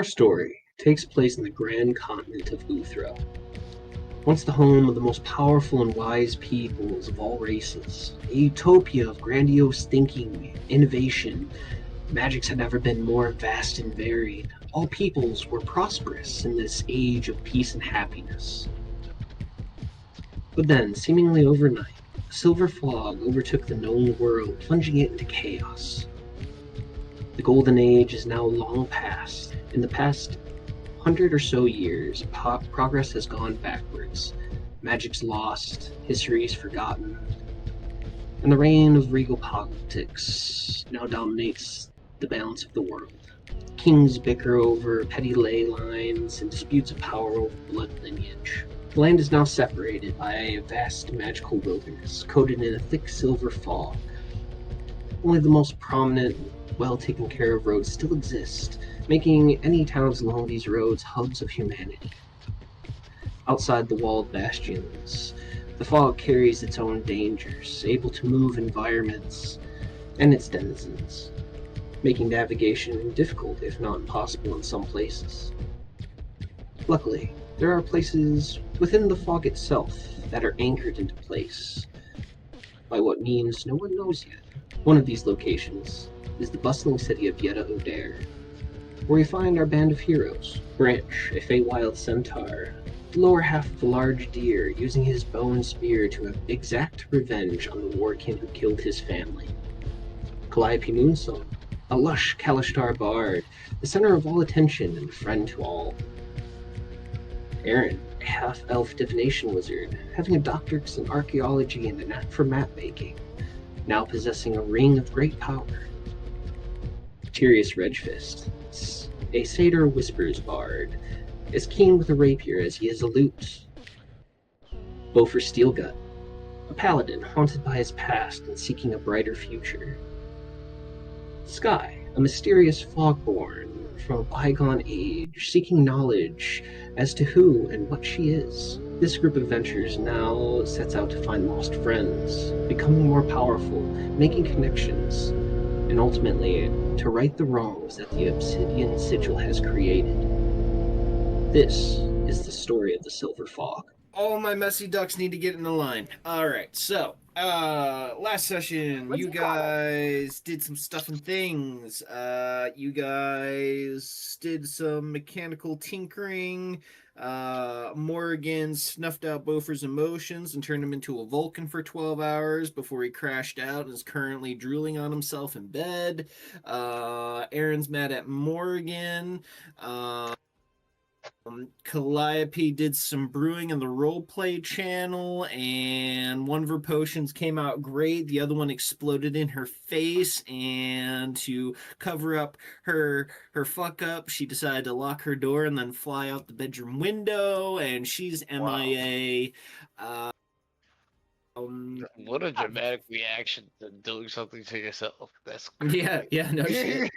Our story takes place in the grand continent of Uthra, once the home of the most powerful and wise peoples of all races. A utopia of grandiose thinking, innovation. Magics had never been more vast and varied. All peoples were prosperous in this age of peace and happiness. But then, seemingly overnight, a silver fog overtook the known world, plunging it into chaos. The Golden Age is now long past. In the past 100 or so years, progress has gone backwards. Magic's lost, history is forgotten, and the reign of regal politics now dominates the balance of the world. Kings bicker over petty ley lines and disputes of power over blood lineage. The land is now separated by a vast magical wilderness, coated in a thick silver fog. Only the most prominent, well taken care of roads still exist, making any towns along these roads hubs of humanity. Outside the walled bastions, the fog carries its own dangers, able to move environments and its denizens, making navigation difficult, if not impossible in some places. Luckily, there are places within the fog itself that are anchored into place by what means no one knows yet. One of these locations is the bustling city of Yetta O'Dare, where we find our band of heroes. Branch, a Feywild centaur, the lower half of a large deer, using his bow and spear to exact revenge on the warkin who killed his family. Calliope Moonsong, a lush Kalashtar bard, the center of all attention and a friend to all. Aaron, a half-elf divination wizard, having a doctorate in archaeology and a knack for map-making, now possessing a ring of great power. Tyrius Redfist, a satyr whispers bard, as keen with a rapier as he is a lute. Beaufort Steelgut, a paladin haunted by his past and seeking a brighter future. Sky, a mysterious fogborn from a bygone age, seeking knowledge as to who and what she is. This group of adventurers now sets out to find lost friends, becoming more powerful, making connections, and ultimately to right the wrongs that the Obsidian Sigil has created. This is the story of the Silver Fog. All my messy ducks need to get in the line. Alright, so, last session, you guys did some stuff and things. You guys did some mechanical tinkering. Morgan snuffed out Beaufort's emotions and turned him into a Vulcan for 12 hours before he crashed out and is currently drooling on himself in bed. Aaron's mad at Morgan. Calliope did some brewing in the roleplay channel, and one of her potions came out great. The other one exploded in her face, and to cover up her fuck up, she decided to lock her door and then fly out the bedroom window, and she's MIA. What a dramatic reaction to doing something to yourself. That's yeah, no shit.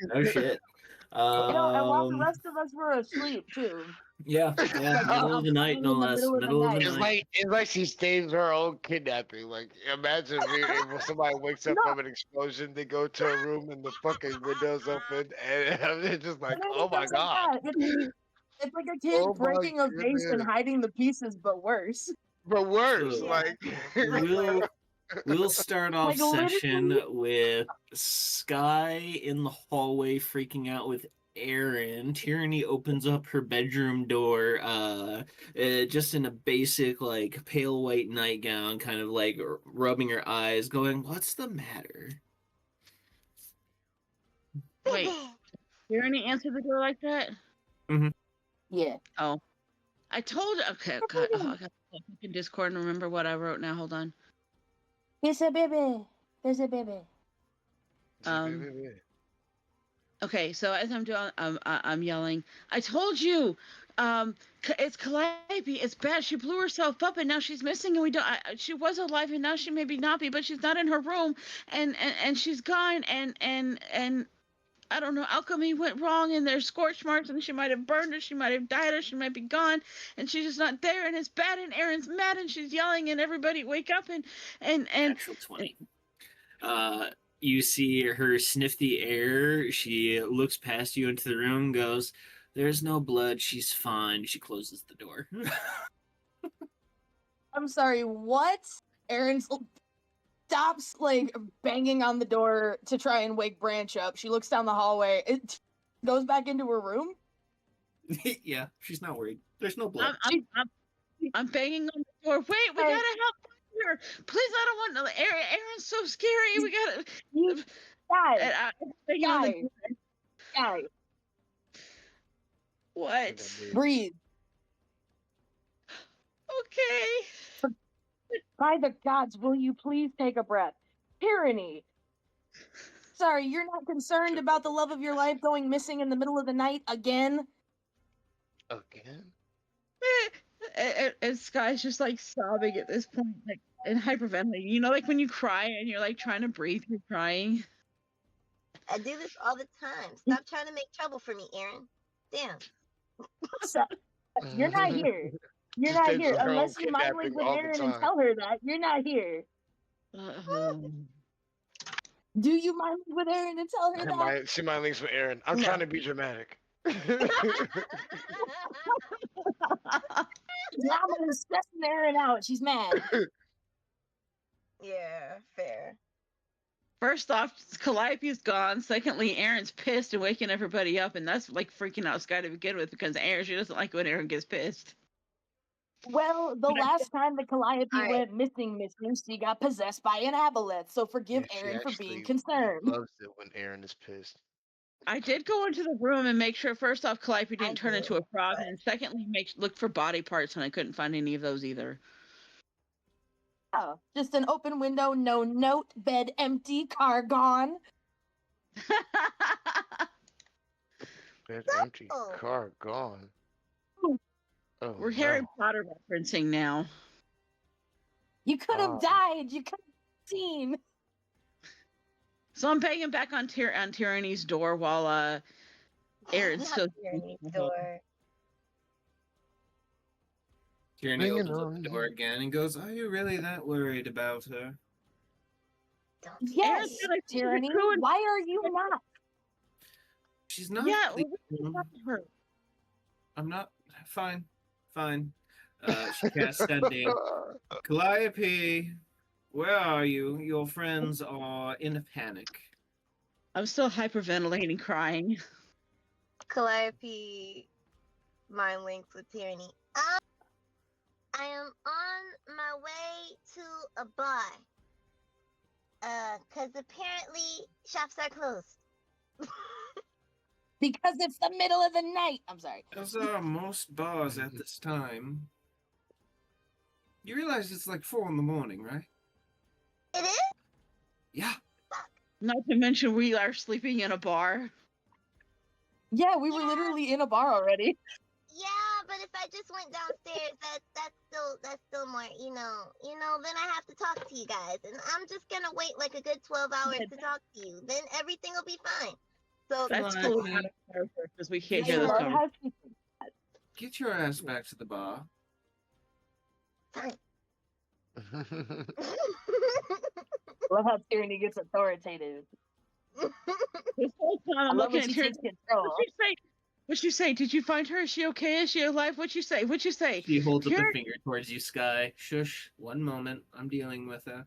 And while the rest of us were asleep too. Yeah, middle of the night, no less. Middle of the night. It's like she staged her own kidnapping. Like, imagine if somebody wakes up from an explosion, they go to a room and the fucking windows open, and they're just like, oh my god. It's like a kid breaking a vase and hiding the pieces, but worse. But worse, So, like we'll start off session with Sky in the hallway freaking out with Aaron. Tyranny opens up her bedroom door, just in a basic, like, pale white nightgown, kind of like rubbing her eyes, going, "What's the matter?" Wait, Tyranny answered the door like that? Mm-hmm. Yeah. Oh. I told you. Okay, God. Oh, I got to look in Discord and remember what I wrote now. Hold on. It's a baby. There's a baby. Okay, so as I'm doing, I'm yelling. I told you, it's Calliope. It's bad. She blew herself up, and now she's missing. And we don't. She was alive, and now she maybe not be, but she's not in her room, and she's gone. And I don't know. Alchemy went wrong, and there's scorch marks, and she might have burned her. She might have died, or she might be gone, and she's just not there. And it's bad. And Aaron's mad, and she's yelling, and everybody wake up and Natural 20. You see her sniff the air. She looks past you into the room, goes, There's no blood. She's fine. She closes the door. I'm sorry, what? Aaron stops, like, banging on the door to try and wake Branch up. She looks down the hallway. It goes back into her room. Yeah, she's not worried. There's no blood. I'm banging on the door. Wait, we gotta help her. Please, I don't want to. Aaron's so scary. We gotta. Guys. What? Breathe. Okay. By the gods, will you please take a breath? Tyranny. Sorry, you're not concerned about the love of your life going missing in the middle of the night again? Again? And Sky's just like sobbing at this point, like and hyperventilating. You know, like when you cry and you're like trying to breathe, you're crying. I do this all the time. Stop trying to make trouble for me, Aaron. Damn. So, you're not here. You're Just not takes here. her own Unless you mind kidnapping link with all the Aaron and time. tell her that. You're not here. Do you mind link with Aaron and tell her that? She might links with Aaron. I'm No. trying to be dramatic. Now I'm stressing Aaron out. She's mad. Yeah, fair. First off, Calliope's gone. Secondly, Aaron's pissed and waking everybody up, and that's like freaking out Sky to begin with because she doesn't like when Aaron gets pissed. Well, the last time the Calliope Alright. went missing, she got possessed by an aboleth. So forgive Yeah, she Aaron for being actually concerned. loves it when Aaron is pissed. I did go into the room and make sure first off Calliope I didn't turn do, into a frog, but- and secondly look for body parts, and I couldn't find any of those either. Oh, just an open window, no note, bed empty, car gone. Bed empty, car gone. Oh, We're Harry no. Potter referencing now. You could have Wow. died. You could have seen. So I'm banging back on Tyranny's door while Aaron's Not still Tyranny's door. Tyranny Bring it opens up on. the door again and goes, "Are you really that worried about her?" Don't Yes, Aaron's gonna keep Tyranny. recruiting- Why are you not? She's not. Yeah, leaving. her. I'm not. Fine. She casts Sending. Calliope, where are you? Your friends are in a panic. I'm still hyperventilating, crying. Calliope mind links with Tyranny. I am on my way to a bar. Cause apparently shops are closed. Because it's the middle of the night. I'm sorry. As are most bars at this time. You realize it's like 4 a.m, right? It is? Yeah. Not to mention we are sleeping in a bar. Yeah, we were Yeah. literally in a bar already. Yeah, but if I just went downstairs, that's still more, you know, then I have to talk to you guys. And I'm just gonna wait like a good 12 hours to talk to you. Then everything will be fine. So That's Come cool on. out of character because we can't I hear this love conversation. how she Get your ass back to the bar. fine. love how Tyranny gets authoritative. This whole time I I'm love looking when at she her. takes control. What'd you say? Did you find her? Is she okay? Is she alive? What'd you say? She holds up the Tyranny- finger towards you, Sky. Shush. 1 moment. I'm dealing with her.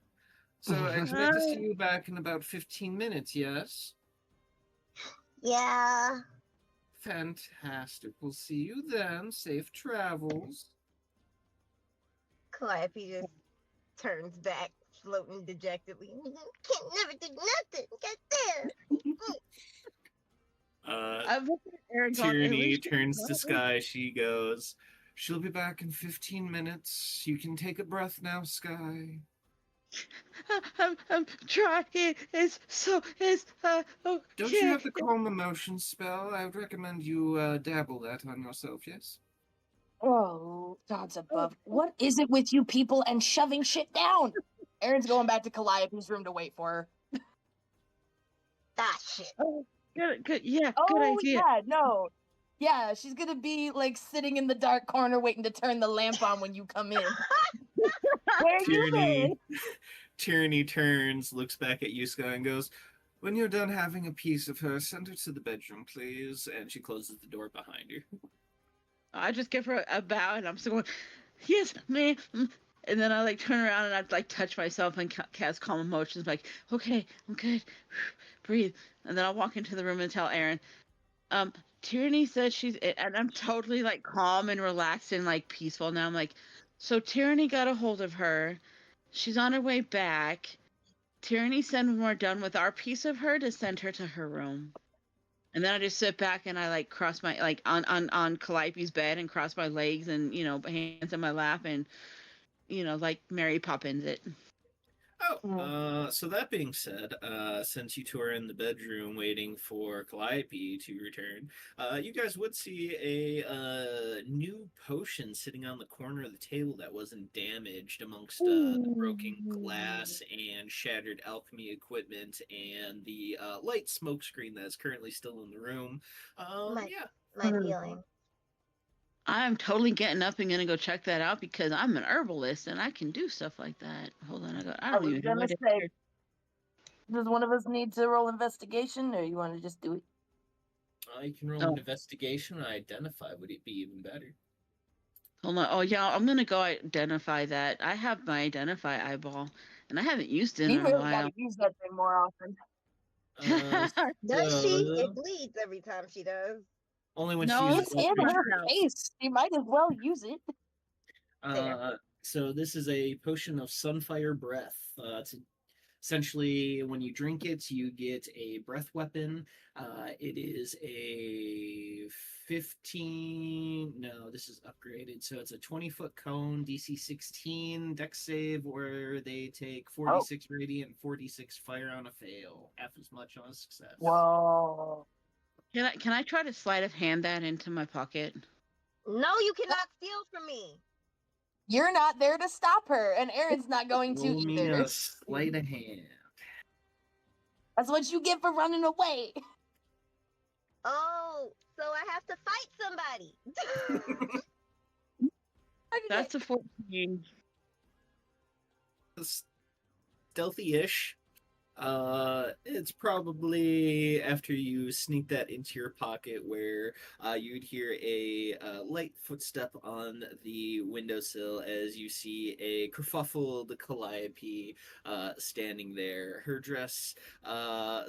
So I expect to see you back in about 15 minutes, yes? Yeah. Fantastic. We'll see you then. Safe travels. Calliope just turns back, floating dejectedly. Can't never do nothing. Goddamn. Uh, I'm looking at Aaron going, "At Tyranny least you turns to know." Sky. She goes, "She'll be back in 15 minutes. You can take a breath now, Sky." I'm trying. It's okay. Don't you have the calm emotion spell? I would recommend you dabble that on yourself, yes? Oh, gods above. What is it with you people and shoving shit down? Aaron's going back to Calliope's room to wait for her. Ah, shit. Oh, good. Yeah, Oh, good idea. yeah, no. Yeah, she's gonna be like sitting in the dark corner waiting to turn the lamp on when you come in. Where you been? Tyranny turns, looks back at you, Sky, and goes, When you're done having a piece of her, send her to the bedroom, please. And she closes the door behind her. I just give her a bow, and I'm still going, yes, ma'am. And then I like turn around and I'd like touch myself and cast calm emotions, like, okay, I'm good, breathe. And then I'll walk into the room and tell Erin, Tyranny says and I'm totally like calm and relaxed and like peaceful now. I'm like, so Tyranny got a hold of her. She's on her way back. Tyranny said when we're done with our piece of her to send her to her room. And then I just sit back and I like cross my like on Calliope's bed and cross my legs and hands in my lap and like Mary Poppins it. Oh, so that being said, since you two are in the bedroom waiting for Calliope to return, you guys would see a new potion sitting on the corner of the table that wasn't damaged amongst the broken glass and shattered alchemy equipment and the light smoke screen that is currently still in the room. My Yeah. feeling. I'm totally getting up and gonna go check that out because I'm an herbalist and I can do stuff like that. Hold on, I don't was even know gonna what it say, is. does one of us need to roll investigation, or you want to just do it? You can roll an investigation and identify. Would it be even better? Hold on. Oh yeah, I'm gonna go identify that. I have my identify eyeball, and I haven't used it You in a really while. gotta use that thing more often. Does she? So, It bleeds every time she does. only when No, she It's uses in it. her face. You might as well use it. So this is a potion of Sunfire Breath. It's essentially when you drink it, you get a breath weapon. It is a 15. No, this is upgraded. So it's a 20-foot cone, DC 16, dex save, where they take 46 radiant and 46 fire on a fail, half as much on a success. Whoa. Can I try to sleight of hand that into my pocket? No, you cannot steal from me. You're not there to stop her, and Erin's not going to Roll me either. a sleight of hand. That's what you get for running away. Oh, so I have to fight somebody. That's a 14. Stealthy-ish. It's probably after you sneak that into your pocket where you'd hear a light footstep on the windowsill as you see a kerfuffled Calliope standing there. Her dress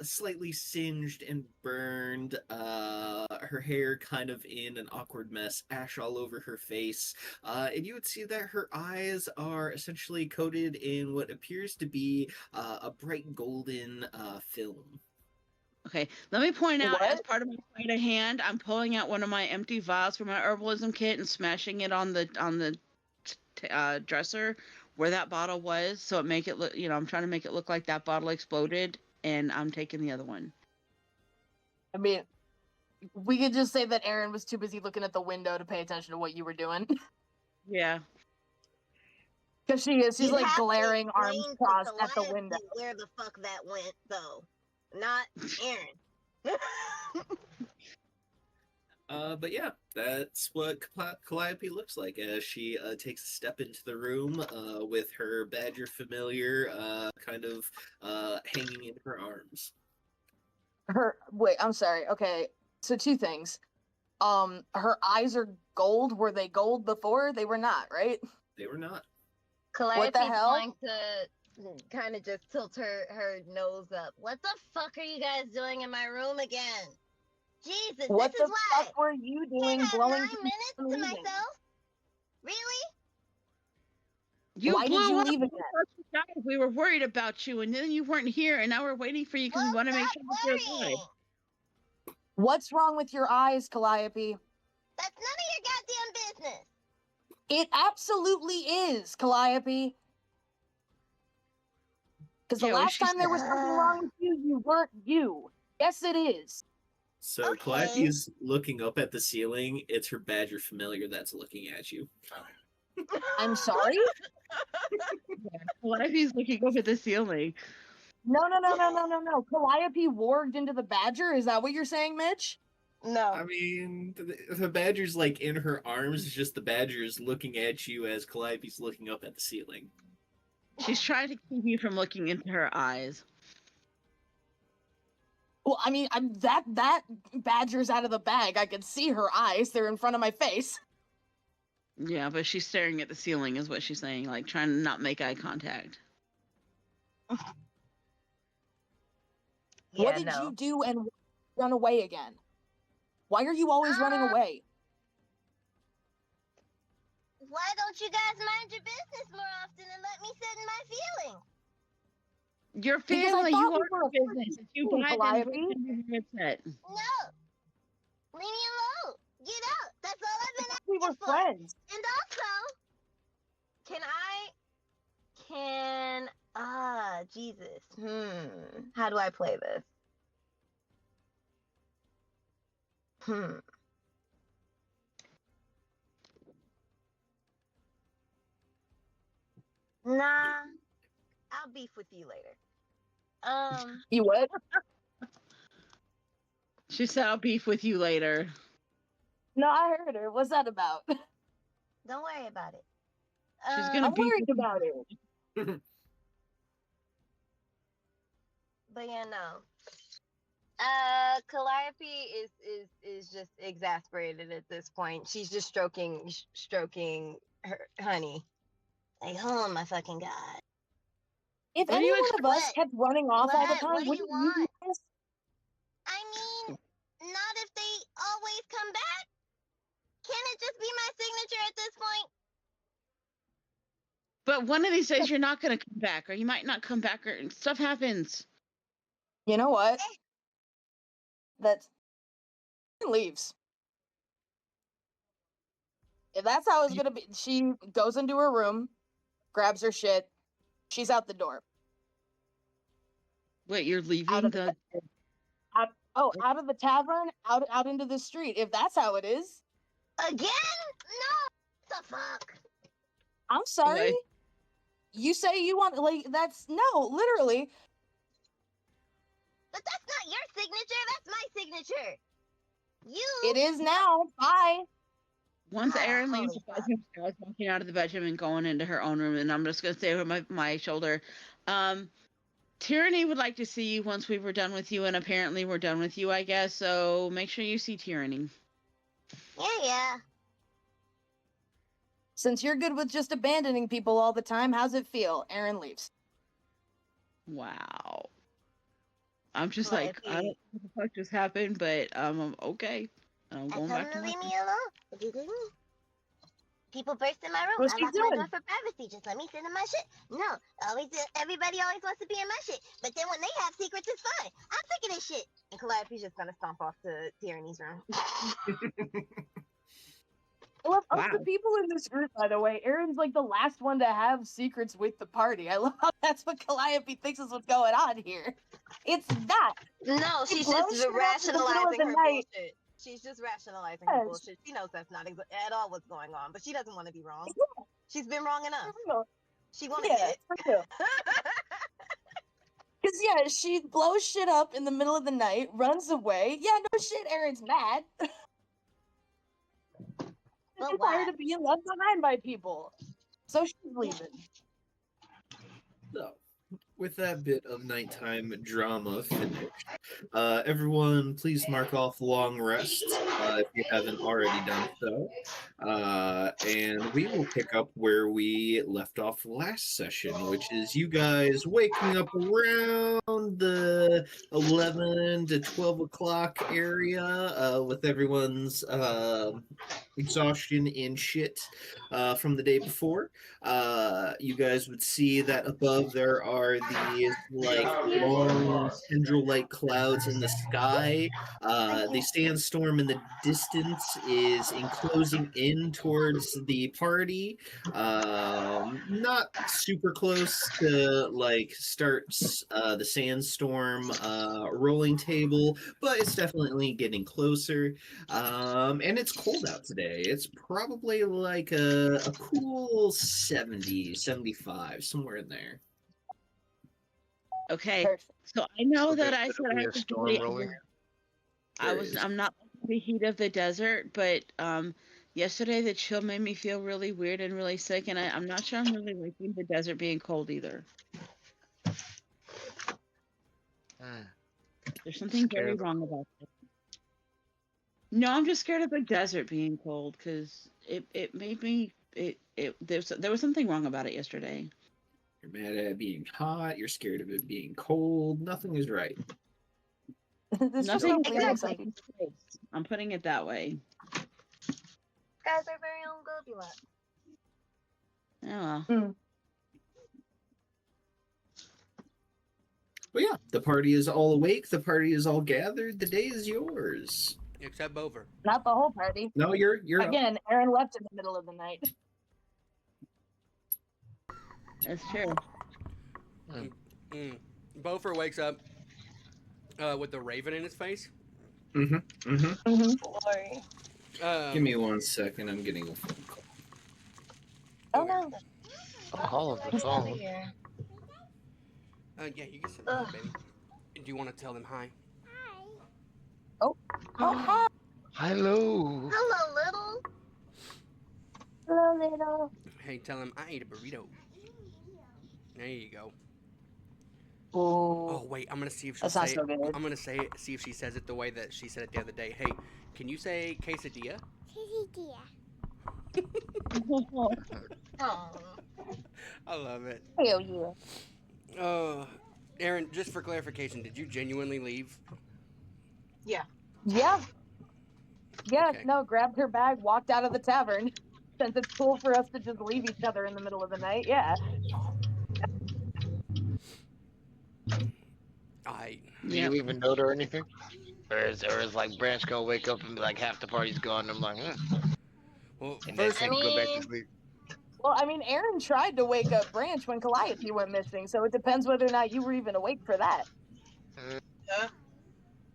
slightly singed and burned, her hair kind of in an awkward mess, ash all over her face, and you would see that her eyes are essentially coated in what appears to be a bright golden film. Okay, let me point out What? as part of my sleight of hand, I'm pulling out one of my empty vials from my herbalism kit and smashing it on the dresser where that bottle was, so it make it look. I'm trying to make it look like that bottle exploded, and I'm taking the other one. I mean, we could just say that Erin was too busy looking at the window to pay attention to what you were doing. Yeah. Because she is. She's You'd like have to glaring arms explain to crossed at the Calliope window. where the fuck that went, though. Not Erin. But yeah, that's what Calliope looks like as she takes a step into the room with her badger familiar kind of hanging in her arms. Wait, I'm sorry. Okay, so two things. Her eyes are gold. Were they gold before? They were not, right? They were not. Calliope's hell? going to kind of just tilt her nose up. What the fuck are you guys doing in my room again? Jesus, What this the is why. fuck were you I doing got blowing 9 people minutes and to leaving? myself? Really? Why did you blew up leave it? guys. We were worried about you, and then you weren't here, and now we're waiting for you because we Well, want to make stop sure that you're alive. worrying. What's wrong with your eyes, Calliope? That's none of your goddamn business. It absolutely is, Calliope. Because the Yeah, well, last time there was something wrong with you, you weren't you. Yes, it is. So Okay. Calliope's looking up at the ceiling. It's her badger familiar that's looking at you. I'm sorry? Calliope's looking up at the ceiling. No. Calliope warged into the badger? Is that what you're saying, Mitch? No. I mean, the badger's like in her arms. It's just the badger's looking at you as Calliope's looking up at the ceiling. She's trying to keep you from looking into her eyes. Well, I mean, that badger's out of the bag. I can see her eyes. They're in front of my face. Yeah, but she's staring at the ceiling, is what she's saying, like trying to not make eye contact. What did you do and run away again? Why are you always running away? Why don't you guys mind your business more often and let me sit in my feelings? Your Because I family, thought you we are were your business. If you friends, die, Calliope. then you're upset. No. Leave me alone. Get out. That's all I've been We asking were for. friends. And also, Jesus. How do I play this? Nah, I'll beef with you later. You would? She said, I'll beef with you later. No, I heard her. What's that about? Don't worry about it. She's gonna I'm beef worried with about it. But yeah, no. Calliope is just exasperated at this point. She's just stroking her honey. Like, oh my fucking god. If What do any you one of us What? kept running off all the What? time, What do wouldn't you you want? do this? I mean, not if they always come back. Can it just be my signature at this point? But one of these days, you're not gonna come back, or you might not come back, or stuff happens. You know what? That's leaves. If that's how it's gonna be, she goes into her room, grabs her shit, she's out the door. Wait, you're leaving Out of out of the tavern, out into the street. If that's how it is, Again? No. What the fuck? I'm sorry. Okay. You say you want that's no, literally. But that's not your signature. That's my signature. It is now. Bye. Once Oh, Erin leaves holy the fuck. bedroom, Sky's walking out of the bedroom and going into her own room, and I'm just gonna say over my shoulder, Tyranny would like to see you once we were done with you, and apparently we're done with you, I guess. So make sure you see Tyranny. Yeah. Since you're good with just abandoning people all the time, how's it feel? Aaron leaves. Wow. I'm just Well, like, I don't know what the fuck just happened, but I'm okay. I'm I going told back him to to my leave me alone. But he didn't. People burst in my room. What's I he locked my doing? door for privacy. Just let me sit in my shit. No, everybody always wants to be in my shit. But then when they have secrets, it's fine. I'm sick of this shit. And Calliope's just gonna stomp off to Tyranny's room. Well, of the Wow. people in this group, by the way, Aaron's like the last one to have secrets with the party. I love how that's what Calliope thinks is what's going on here. It's that. No, She she's blows just shit up in the middle of rationalizing the her night. bullshit. She's just rationalizing her Yes. bullshit. She knows that's not at all what's going on, but she doesn't want to be wrong. Yeah, She's been wrong enough. for real. She won't Yeah, admit for real. Because, yeah, she blows shit up in the middle of the night, runs away. Yeah, no shit, Aaron's mad. But She's why? tired of being left behind by people. So she's leaving. So, with that bit of nighttime drama finished, everyone please mark off long rest if you haven't already done so. And we will pick up where we left off last session, which is you guys waking up around the 11 to 12 o'clock area with everyone's exhaustion and shit from the day before. You guys would see that above there are these like long tendril-like clouds in the sky. The sandstorm in the distance is enclosing in towards the party. Not super close to like starts the sandstorm rolling table, but it's definitely getting closer. And it's cold out today. It's probably like a cool 70, 75, somewhere in there. Okay. Perfect. So I know So that there's I gonna said be I a have to storm be. rolling. I'm not the heat of the desert, but yesterday the chill made me feel really weird and really sick, and I'm not sure I'm really liking the desert being cold either. There's something very Scared. wrong about this. No, I'm just scared of the desert being cold because it made me there was something wrong about it yesterday. You're mad at it being hot. You're scared of it being cold. Nothing is right. There's just Nothing no is clear in Exactly. exception. place. I'm putting it that way. Guys are very own Goldilocks. Yeah. But yeah, the party is all awake. The party is all gathered. The day is yours. Except Bover. Not the whole party. No, you're up. Again, Aaron left in the middle of the night. That's true. Bofer wakes up with the raven in his face. Glory. Give me 1 second. I'm getting a phone call. Oh no. Call of the What's over phone. here? Yeah, you can sit down, baby. Do you want to tell them hi? Oh, hi. Hello. Hello, little. Hello, little. Hey, tell them I ate a burrito. There you go. Oh, Oh wait, I'm gonna see if she'll that sounds say so it. good. I'm gonna see if she says it the way that she said it the other day. Hey, can you say quesadilla? Oh. I love it. Hell yeah. Aaron, just for clarification, did you genuinely leave? Yeah. Okay. No, grabbed her bag, walked out of the tavern. Since it's cool for us to just leave each other in the middle of the night, yeah. Do you even know or anything? Or is like Branch gonna wake up and be like half the party's gone? I'm like, Well, and first, then go back to sleep. Well, I mean, Aaron tried to wake up Branch when Calliope went missing, so it depends whether or not you were even awake for that.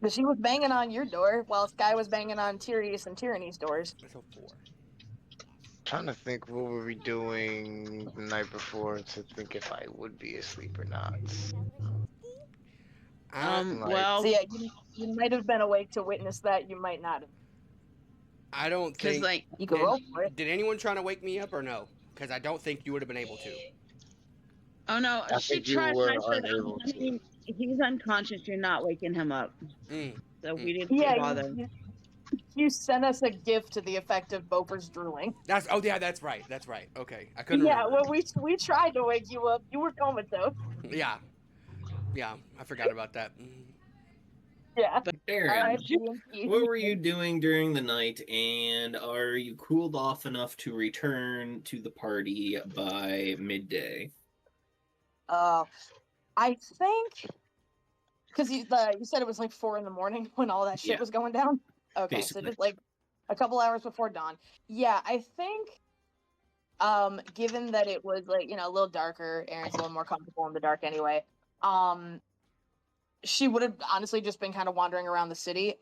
But she was banging on your door while Sky was banging on Tyrius and Tyranny's doors. so 4. Trying to think what were we doing the night before to think if I would be asleep or not. Well, So yeah, you might have been awake to witness that. You might not have. I don't because think. like You could roll for it. Did anyone try to wake me up or no? Because I don't think you would have been able to. oh no, I she think you tried. were I said, unable I to. mean, he's unconscious. You're not waking him up, so we didn't Yeah, bother. you sent us a gift to the effect of Boper's drooling. That's that's right. That's right. Okay, I couldn't Yeah, remember. well, we tried to wake you up. You were comatose. Yeah, I forgot about that. Yeah. Aaron, R.I.P. what were you doing during the night, and are you cooled off enough to return to the party by midday? I think because you said it was like 4 in the morning when all that shit Yeah. was going down. Okay, Basically. so just like a couple hours before dawn. Yeah, I think given that it was like, a little darker, Aaron's a little more comfortable in the dark anyway. She would have honestly just been kind of wandering around the city.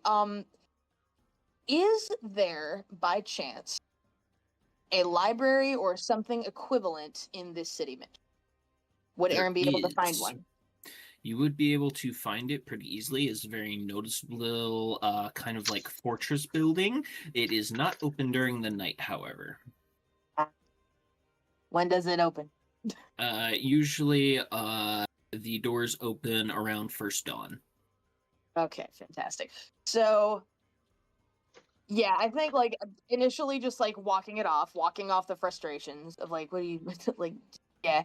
Is there by chance a library or something equivalent in this city, Mitch? Would There Aaron be able to find is. one? You would be able to find it pretty easily. It's a very noticeable kind of like fortress building. It is not open during the night, however. When does it open? Usually the doors open around first dawn. Okay, fantastic. So, yeah, I think like initially just like walking off the frustrations of like, what do you like? Yeah,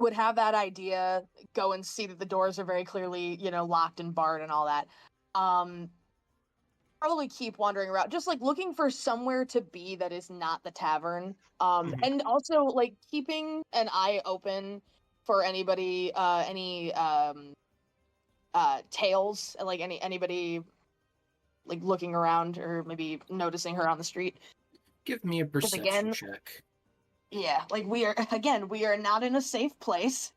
would have that idea, go and see that the doors are very clearly, locked and barred and all that. Probably keep wandering around, just like looking for somewhere to be that is not the tavern. And also like keeping an eye open for anybody, any tales, like anybody like looking around or maybe noticing her on the street. Give me a perception again- check. Yeah, like we are not in a safe place.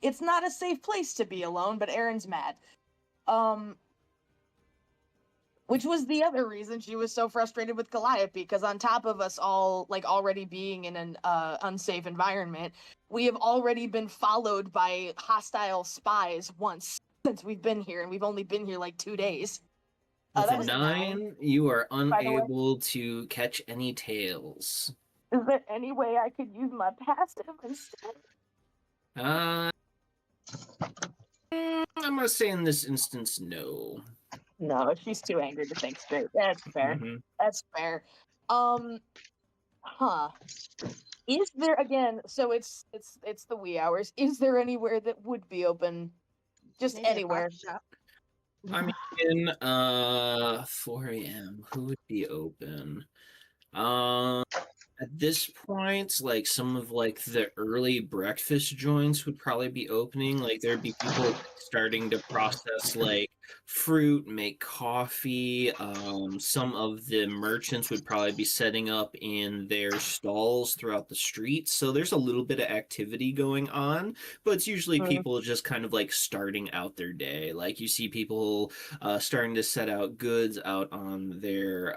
It's not a safe place to be alone, but Erin's mad. Which was the other reason she was so frustrated with Calliope, because on top of us all like already being in an unsafe environment, we have already been followed by hostile spies once since we've been here, and we've only been here like 2 days. With That a was 9, you are the way. unable to catch any tails. Is there any way I could use my passive instead? I'm to say in this instance, no. No, she's too angry to think straight. That's fair. Mhm. That's fair. Huh. Is there again? So it's the wee hours. Is there anywhere that would be open? Just Maybe a anywhere. coffee shop. I mean, 4 a.m. Who would be open? At this point, like some of like the early breakfast joints would probably be opening. Like there'd be people starting to process like fruit, make coffee. Some of the merchants would probably be setting up in their stalls throughout the streets. So there's a little bit of activity going on, but it's usually people just kind of like starting out their day. Like you see people starting to set out goods out on their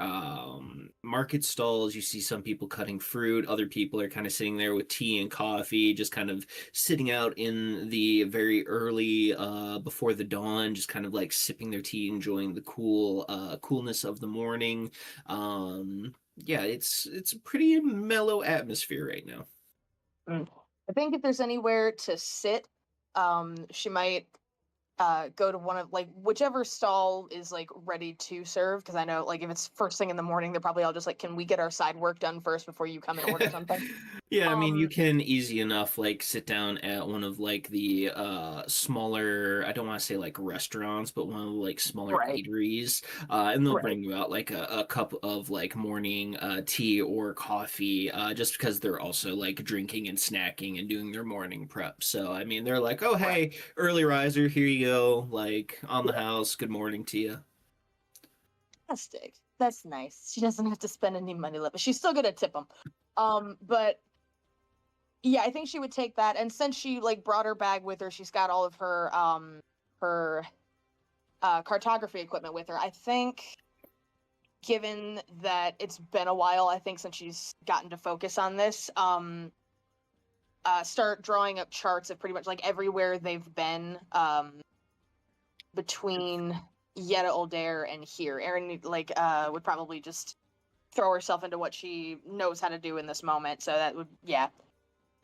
market stalls. You see some people cutting fruit. Other people are kind of sitting there with tea and coffee, just kind of sitting out in the very early before the dawn, just kind of like sipping their tea, enjoying the coolness of the morning. Yeah, it's a pretty mellow atmosphere right now. I think if there's anywhere to sit, she might go to one of like whichever stall is like ready to serve, because I know like if it's first thing in the morning, they're probably all just like, can we get our side work done first before you come and order something? Yeah, I mean, you can easy enough like sit down at one of like the smaller, I don't want to say like restaurants, but one of the like smaller Right. eateries, and they'll Right. bring you out like a cup of like morning tea or coffee, just because they're also like drinking and snacking and doing their morning prep. So I mean, they're like, oh hey, early riser, here you go, like on the house, good morning to you. Fantastic. That's nice. She doesn't have to spend any money left, but she's still gonna tip them. But yeah, I think she would take that. And since she like brought her bag with her, she's got all of her cartography equipment with her. I think, given that it's been a while, I think since she's gotten to focus on this, start drawing up charts of pretty much like everywhere they've been between Yetta Oldair and here. Erin like would probably just throw herself into what she knows how to do in this moment. So that would get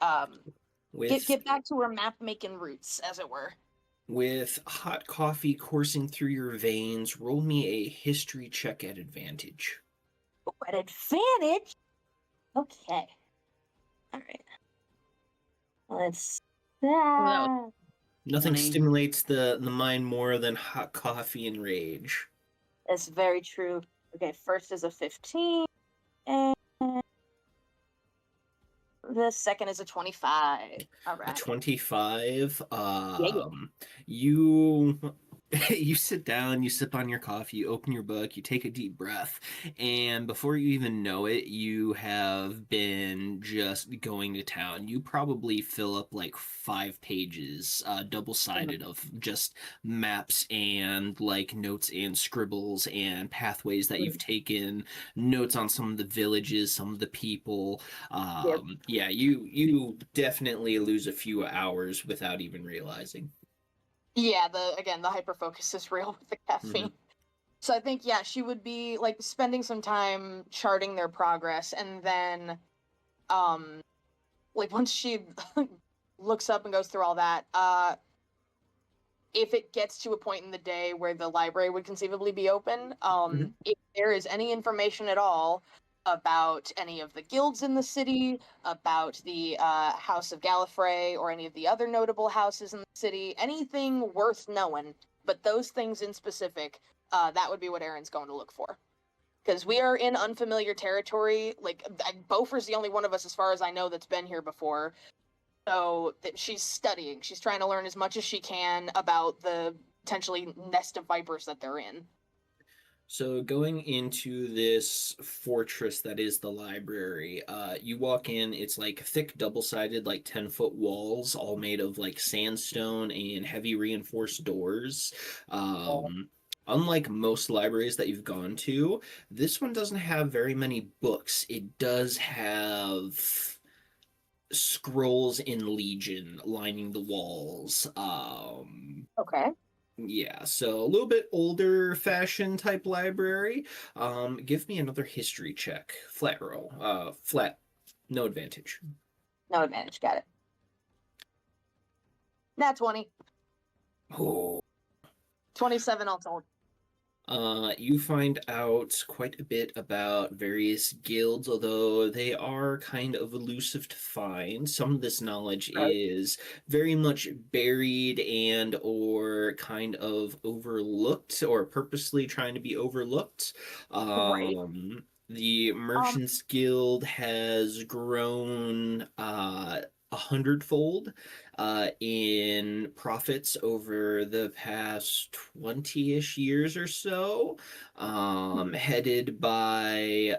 back to her map making roots, as it were. With hot coffee coursing through your veins, roll me a history check at advantage. Oh, at advantage? Okay. Alright. Let's Nothing 20. stimulates the mind more than hot coffee and rage. That's very true. Okay, first is a 15, and the second is a 25. All A right. 25. Yeah. You you sit down, you sip on your coffee, you open your book, you take a deep breath, and before you even know it, you have been just going to town. You probably fill up like 5 pages, double-sided, of just maps and like notes and scribbles and pathways that you've taken, notes on some of the villages, some of the people. Yeah, you definitely lose a few hours without even realizing. Yeah, the hyper focus is real with the caffeine. So I think she would be like spending some time charting their progress, and then like once she looks up and goes through all that, if it gets to a point in the day where the library would conceivably be open, if there is any information at all about any of the guilds in the city, about the House of Gallifrey, or any of the other notable houses in the city, anything worth knowing, but those things in specific, that would be what Erin's going to look for. Because we are in unfamiliar territory. Like, Beaufort's the only one of us, as far as I know, that's been here before. So she's studying. She's trying to learn as much as she can about the potentially nest of vipers that they're in. So going into this fortress that is the library, you walk in, it's like thick double-sided, like 10-foot walls, all made of like sandstone and heavy reinforced doors. Unlike most libraries that you've gone to, this one doesn't have very many books. It does have scrolls in Legion lining the walls. Okay. Yeah, so a little bit older fashion type library. Give me another history check. Flat roll. Flat. No advantage. No advantage. Got it. Nat 20. Oh. 27 all told. You find out quite a bit about various guilds, although they are kind of elusive to find. Some of this knowledge Right. is very much buried and or kind of overlooked or purposely trying to be overlooked. Right. The Merchants Guild has grown 100-fold in profits over the past 20-ish years or so, headed by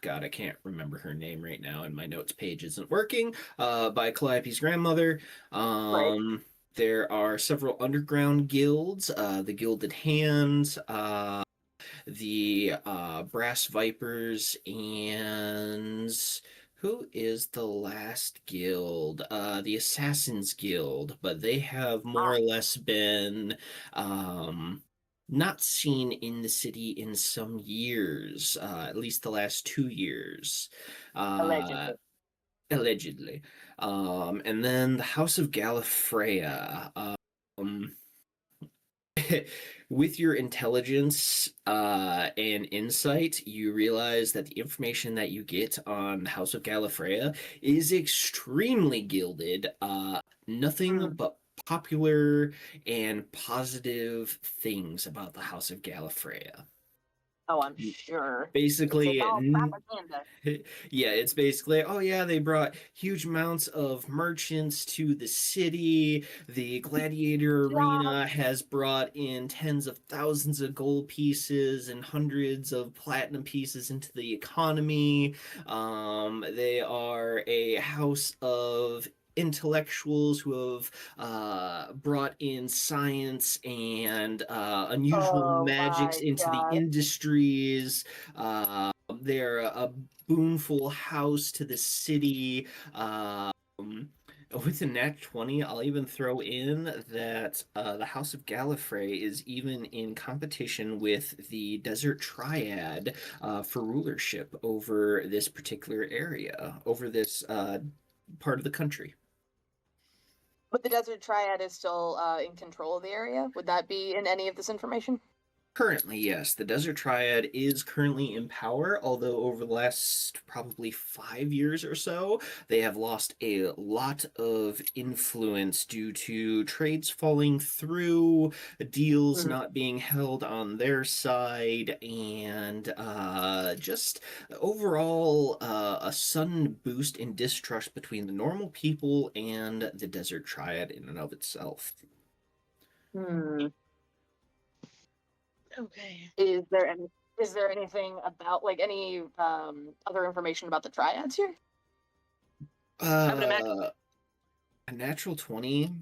God, I can't remember her name right now, and my notes page isn't working. By Calliope's grandmother. Right. There are several underground guilds, the Gilded Hands, the Brass Vipers, and who is the last guild? The Assassins Guild, but they have more or less been not seen in the city in some years, at least the last 2 years. Allegedly. Allegedly. And then the House of Gallifreya. With your intelligence and insight, you realize that the information that you get on House of Gallifreya is extremely gilded. Nothing but popular and positive things about the House of Gallifreya. Oh, I'm sure. Basically, It's all propaganda. yeah, it's basically, oh yeah, they brought huge amounts of merchants to the city. The gladiator arena has brought in tens of thousands of gold pieces and hundreds of platinum pieces into the economy. They are a house of intellectuals who have brought in science and unusual magics into the industries. They're a boonful house to the city. With a nat 20, I'll even throw in that the House of Gallifrey is even in competition with the Desert Triad for rulership over this particular area, over this part of the country. But the Desert Triad is still in control of the area. Would that be in any of this information? Currently, yes. The Desert Triad is currently in power, although over the last probably 5 years or so, they have lost a lot of influence due to trades falling through, deals not being held on their side, and just overall a sudden boost in distrust between the normal people and the Desert Triad in and of itself. Okay. Is there anything about like any other information about the triads here? I would imagine. A natural 20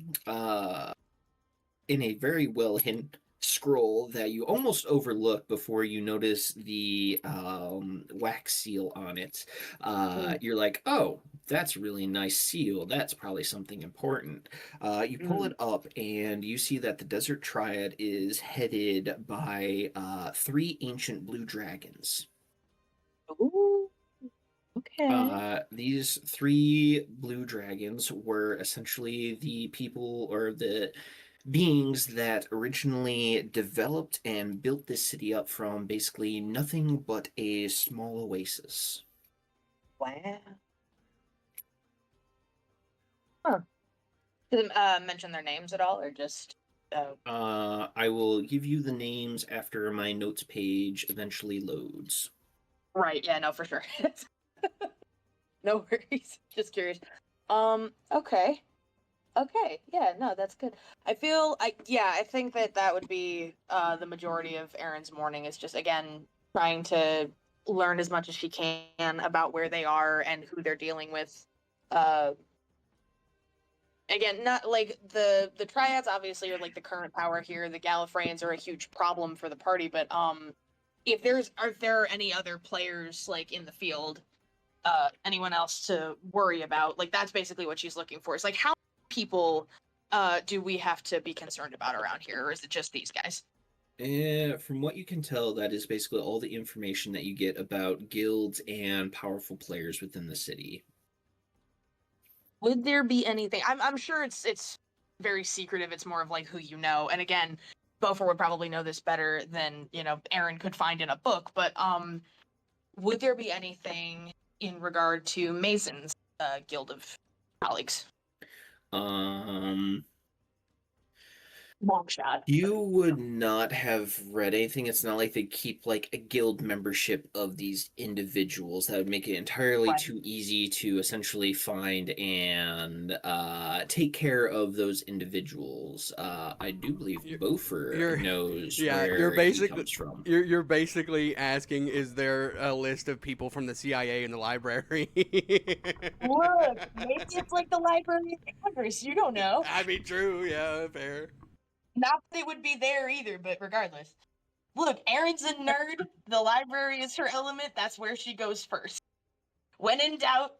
in a very well hidden scroll that you almost overlook before you notice the wax seal on it. You're like, oh, that's a really nice seal. That's probably something important. You pull it up and you see that the Desert Triad is headed by 3 ancient blue dragons. Ooh. Okay. These 3 blue dragons were essentially the people or the beings that originally developed and built this city up from basically nothing but a small oasis. Wow. Huh. Did it mention their names at all, or just? I will give you the names after my notes page eventually loads. Right. Yeah. No, for sure. No worries. Just curious. Okay. Okay. Yeah. No, that's good. I think that would be the majority of Erin's morning is just again trying to learn as much as she can about where they are and who they're dealing with. Again, not like the triads obviously are like the current power here. The Gallifreyans are a huge problem for the party, but are there any other players like in the field, anyone else to worry about? Like that's basically what she's looking for. It's like how many people do we have to be concerned about around here, or is it just these guys? From what you can tell, that is basically all the information that you get about guilds and powerful players within the city. Would there be anything? I'm sure it's very secretive. It's more of like who you know. And again, Beaufort would probably know this better than, Aaron could find in a book. But would there be anything in regard to Mason's guild of colleagues? Long shot. You would not have read anything. It's not like they keep like a guild membership of these individuals. That would make it entirely Right. too easy to essentially find and take care of those individuals. I do believe Beaufort knows where he comes from. You're basically asking, is there a list of people from the CIA in the library? Look, maybe it's like the Library of Congress. You don't know. I mean, true. Yeah, fair. Not that it would be there either, but regardless. Look, Erin's a nerd. The library is her element. That's where she goes first. When in doubt,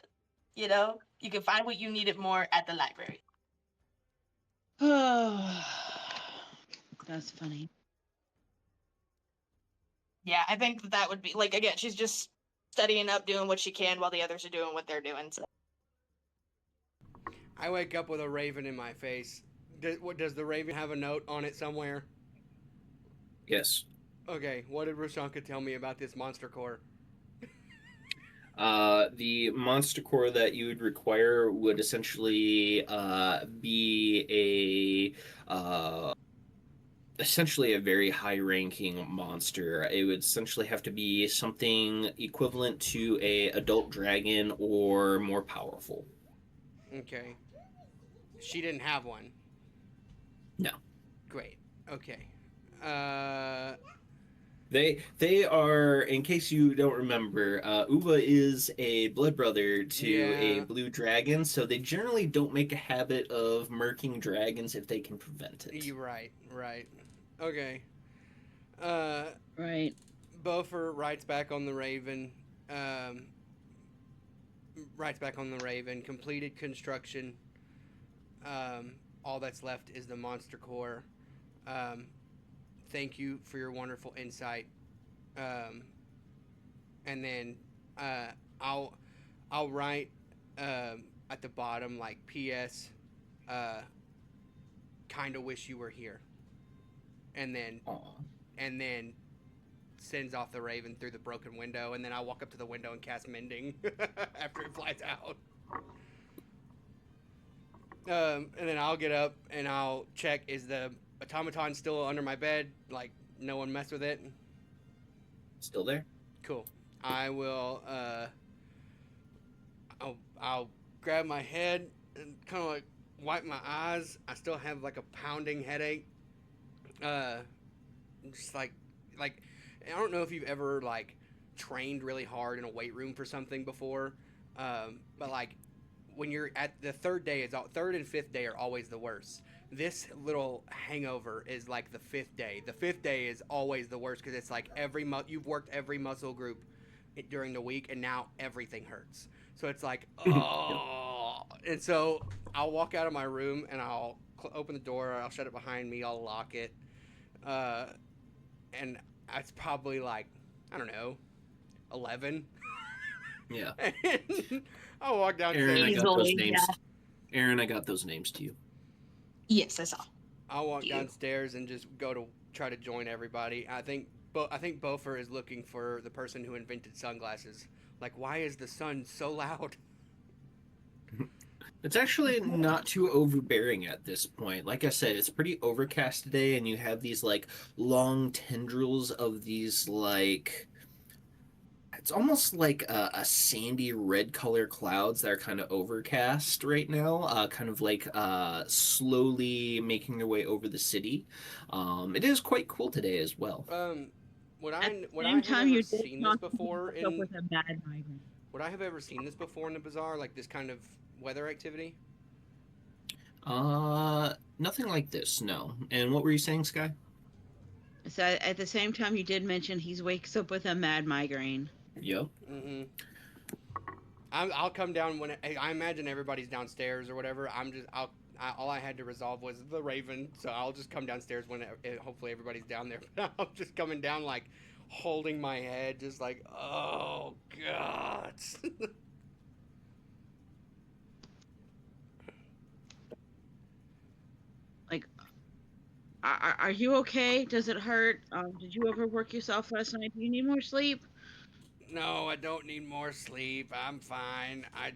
you can find what you need it more at the library. Oh, that's funny. Yeah, I think that would be, like, again, she's just studying up, doing what she can while the others are doing what they're doing. So. I wake up with a raven in my face. Does the raven have a note on it somewhere? Yes. Okay, what did Roshanka tell me about this monster core? The monster core that you would require would essentially be essentially a very high-ranking monster. It would essentially have to be something equivalent to a adult dragon or more powerful. Okay. She didn't have one. No. Great. Okay. They are, in case you don't remember, Uva is a blood brother to a blue dragon, so they generally don't make a habit of murking dragons if they can prevent it. You're right. Okay. Right. Beaufort writes back on the Raven. Completed construction. All that's left is the monster core. Thank you for your wonderful insight. And then I'll write at the bottom, like, P.S. Kinda wish you were here. And then sends off the Raven through the broken window, and then I walk up to the window and cast Mending after it flies out. And then I'll get up and I'll check, is the automaton still under my bed? Like, no one messed with it? Still there? Cool. I will, I'll grab my head and kind of like wipe my eyes. I still have like a pounding headache. Just like, I don't know if you've ever like trained really hard in a weight room for something before. But like, when you're at the third and fifth day are always the worst. This little hangover is like the fifth day. The fifth day is always the worst because it's like you've worked every muscle group during the week, and now everything hurts. So it's like, oh. And so I'll walk out of my room and I'll open the door. I'll shut it behind me. I'll lock it. And it's probably like, I don't know, 11. Yeah. I'll walk downstairs. Aaron, I got those Easily, names. yeah. Aaron, I got those names to you. Yes, I saw. I'll walk downstairs and just go to try to join everybody. I think Beaufort is looking for the person who invented sunglasses. Like, why is the sun so loud? It's actually not too overbearing at this point. Like I said, it's pretty overcast today, and you have these like long tendrils of these like, it's almost like a sandy red color clouds that are kind of overcast right now, kind of like slowly making their way over the city. It is quite cool today as well. Would I have ever seen this before in the Bazzar, like this kind of weather activity? Nothing like this, no. And what were you saying, Sky? So at the same time, you did mention he wakes up with a mad migraine. Yep. Mm-hmm. I'll come down when I imagine everybody's downstairs or whatever. All I had to resolve was the Raven, so I'll just come downstairs when hopefully everybody's down there. But I'm just coming down like holding my head, just like, oh god. Are you okay? Does it hurt? Did you overwork yourself last night? Do you need more sleep? No, I don't need more sleep. I'm fine. I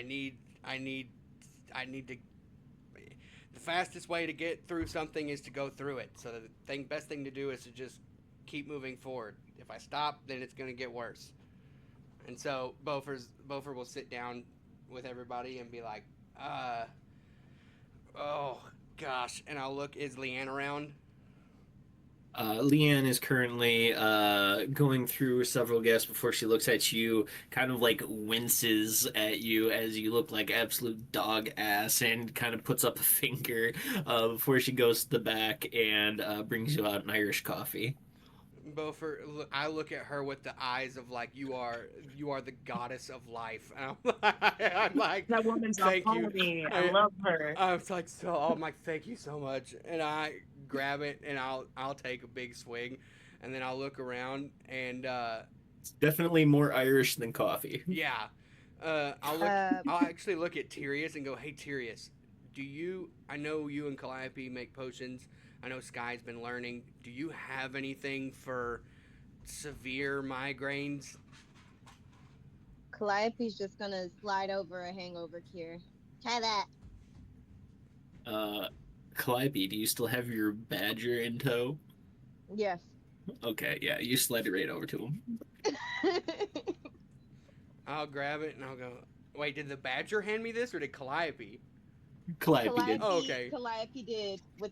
need to. The fastest way to get through something is to go through it. So the best thing to do is to just keep moving forward. If I stop, then it's going to get worse. And so Bofer will sit down with everybody and be like, oh gosh. And I'll look, is Leanne around? Leanne is currently going through several guests before she looks at you, kind of like winces at you as you look like absolute dog ass, and kind of puts up a finger before she goes to the back and brings you out an Irish coffee. Bofer, I look at her with the eyes of like you are the goddess of life, and I'm like That woman's thank on you. me. I love her. I was like I'm like thank you so much, and I grab it and I'll take a big swing, and then I'll look around and It's definitely more Irish than coffee. yeah, I'll actually look at Tyrius and go, hey Tyrius, I know you and Calliope make potions. I know Sky's been learning. Do you have anything for severe migraines? Calliope's just gonna slide over a hangover cure. Try that. Calliope, do you still have your badger in tow? Yes. Okay, yeah, you slide it right over to him. I'll grab it and I'll go, wait, did the badger hand me this or did Calliope? Calliope did. Oh, okay. Calliope did with.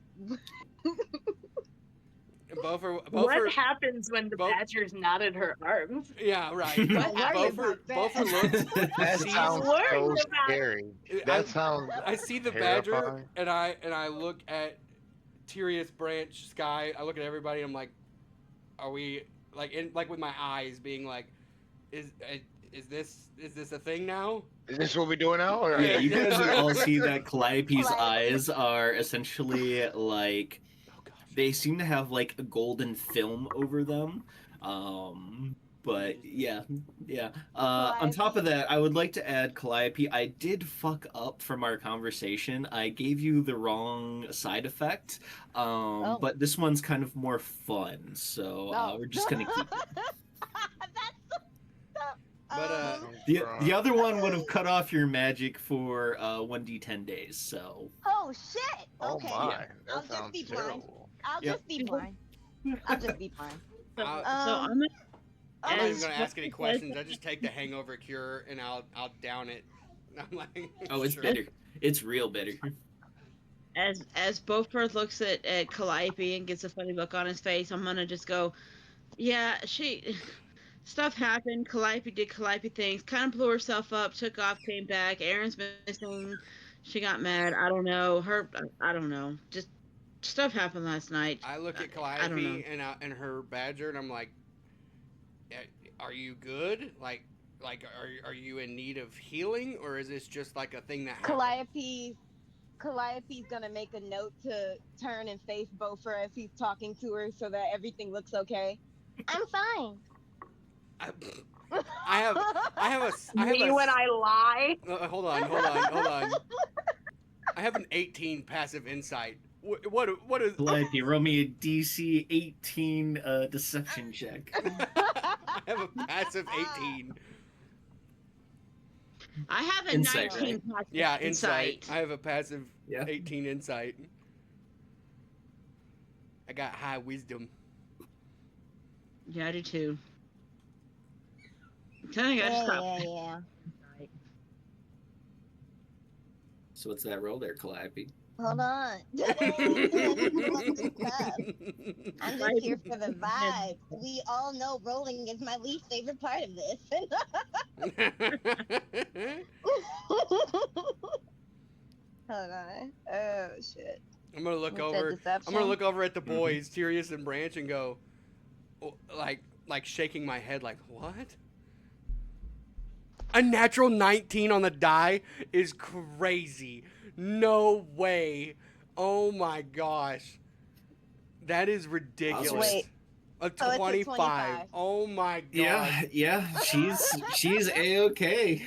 Bofer, What happens when the badger's not in her arms? yeah, right. Don't worry about that. Bofer looks. That sees- sounds so Worried about- scary. I- That sounds. I see the badger terrifying. and I look at Tyrius, Branch, Sky. I look at everybody. And I'm like, are we like with my eyes being like, is this a thing now? Is this what we're doing now? Or? Yeah, you guys Yeah. all see that Calliope's eyes are essentially like Oh gosh. they seem to have like a golden film over them. But yeah. On top of that, I would like to add, Calliope, I did fuck up from our conversation. I gave you the wrong side effect. But this one's kind of more fun, so we're just gonna keep it. But The other one would have cut off your magic for 1d10 days, so Oh shit! Oh Okay. my, I'll that just sounds be blind. terrible. I'll Yep. just be blind. I'll just be blind. So I'm I'm gonna not even as gonna ask any Bofer questions. I just take the hangover cure and I'll down it. I'm like, oh, it's sure. bitter. It's real bitter. as Beaufort looks at Calliope and gets a funny look on his face, I'm gonna just go, yeah, stuff happened. Calliope did Calliope things, kind of blew herself up, took off, came back. Aaron's missing. She got mad. I don't know. I don't know. Just stuff happened last night. I look at I don't know. Calliope and her badger, and I'm like, "Are you good? Like, are you in need of healing, or is this just like a thing that happened?" Calliope's gonna make a note to turn and face Beaufort as he's talking to her so that everything looks okay. I'm fine. I have Me when I lie. hold on. I have an 18 passive insight. What is? Calliope, roll me a DC 18 deception check. I have a passive 18. I have a Insight, 19 passive Yeah, insight. I have a passive Yeah. 18 insight. I got high wisdom. Yeah, I do too. I gotta stop. Yeah. So what's that roll there, Calliope? Hold on. I'm just here for the vibes. We all know rolling is my least favorite part of this. Hold on. Oh shit. I'm gonna look You said over. I'm deception? gonna look over at the boys, Tyrius and Branch, and go, oh, like shaking my head, like what? A natural 19 on the die is crazy. No way. Oh my gosh. That is ridiculous. Wait. A So it's a 25. 25. Oh my god. Yeah, she's a-okay.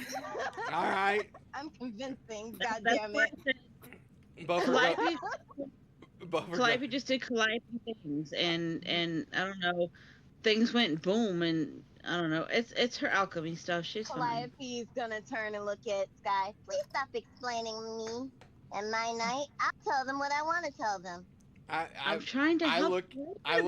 All right. I'm convincing. God That's damn what it. I said. Calliope, Calliope just did Calliope things, and I don't know, things went boom, and I don't know. It's her alchemy stuff. She's fine. Calliope's gonna turn and look at Sky. Please stop explaining me and my night. I'll tell them what I want to tell them. I'm trying to help. I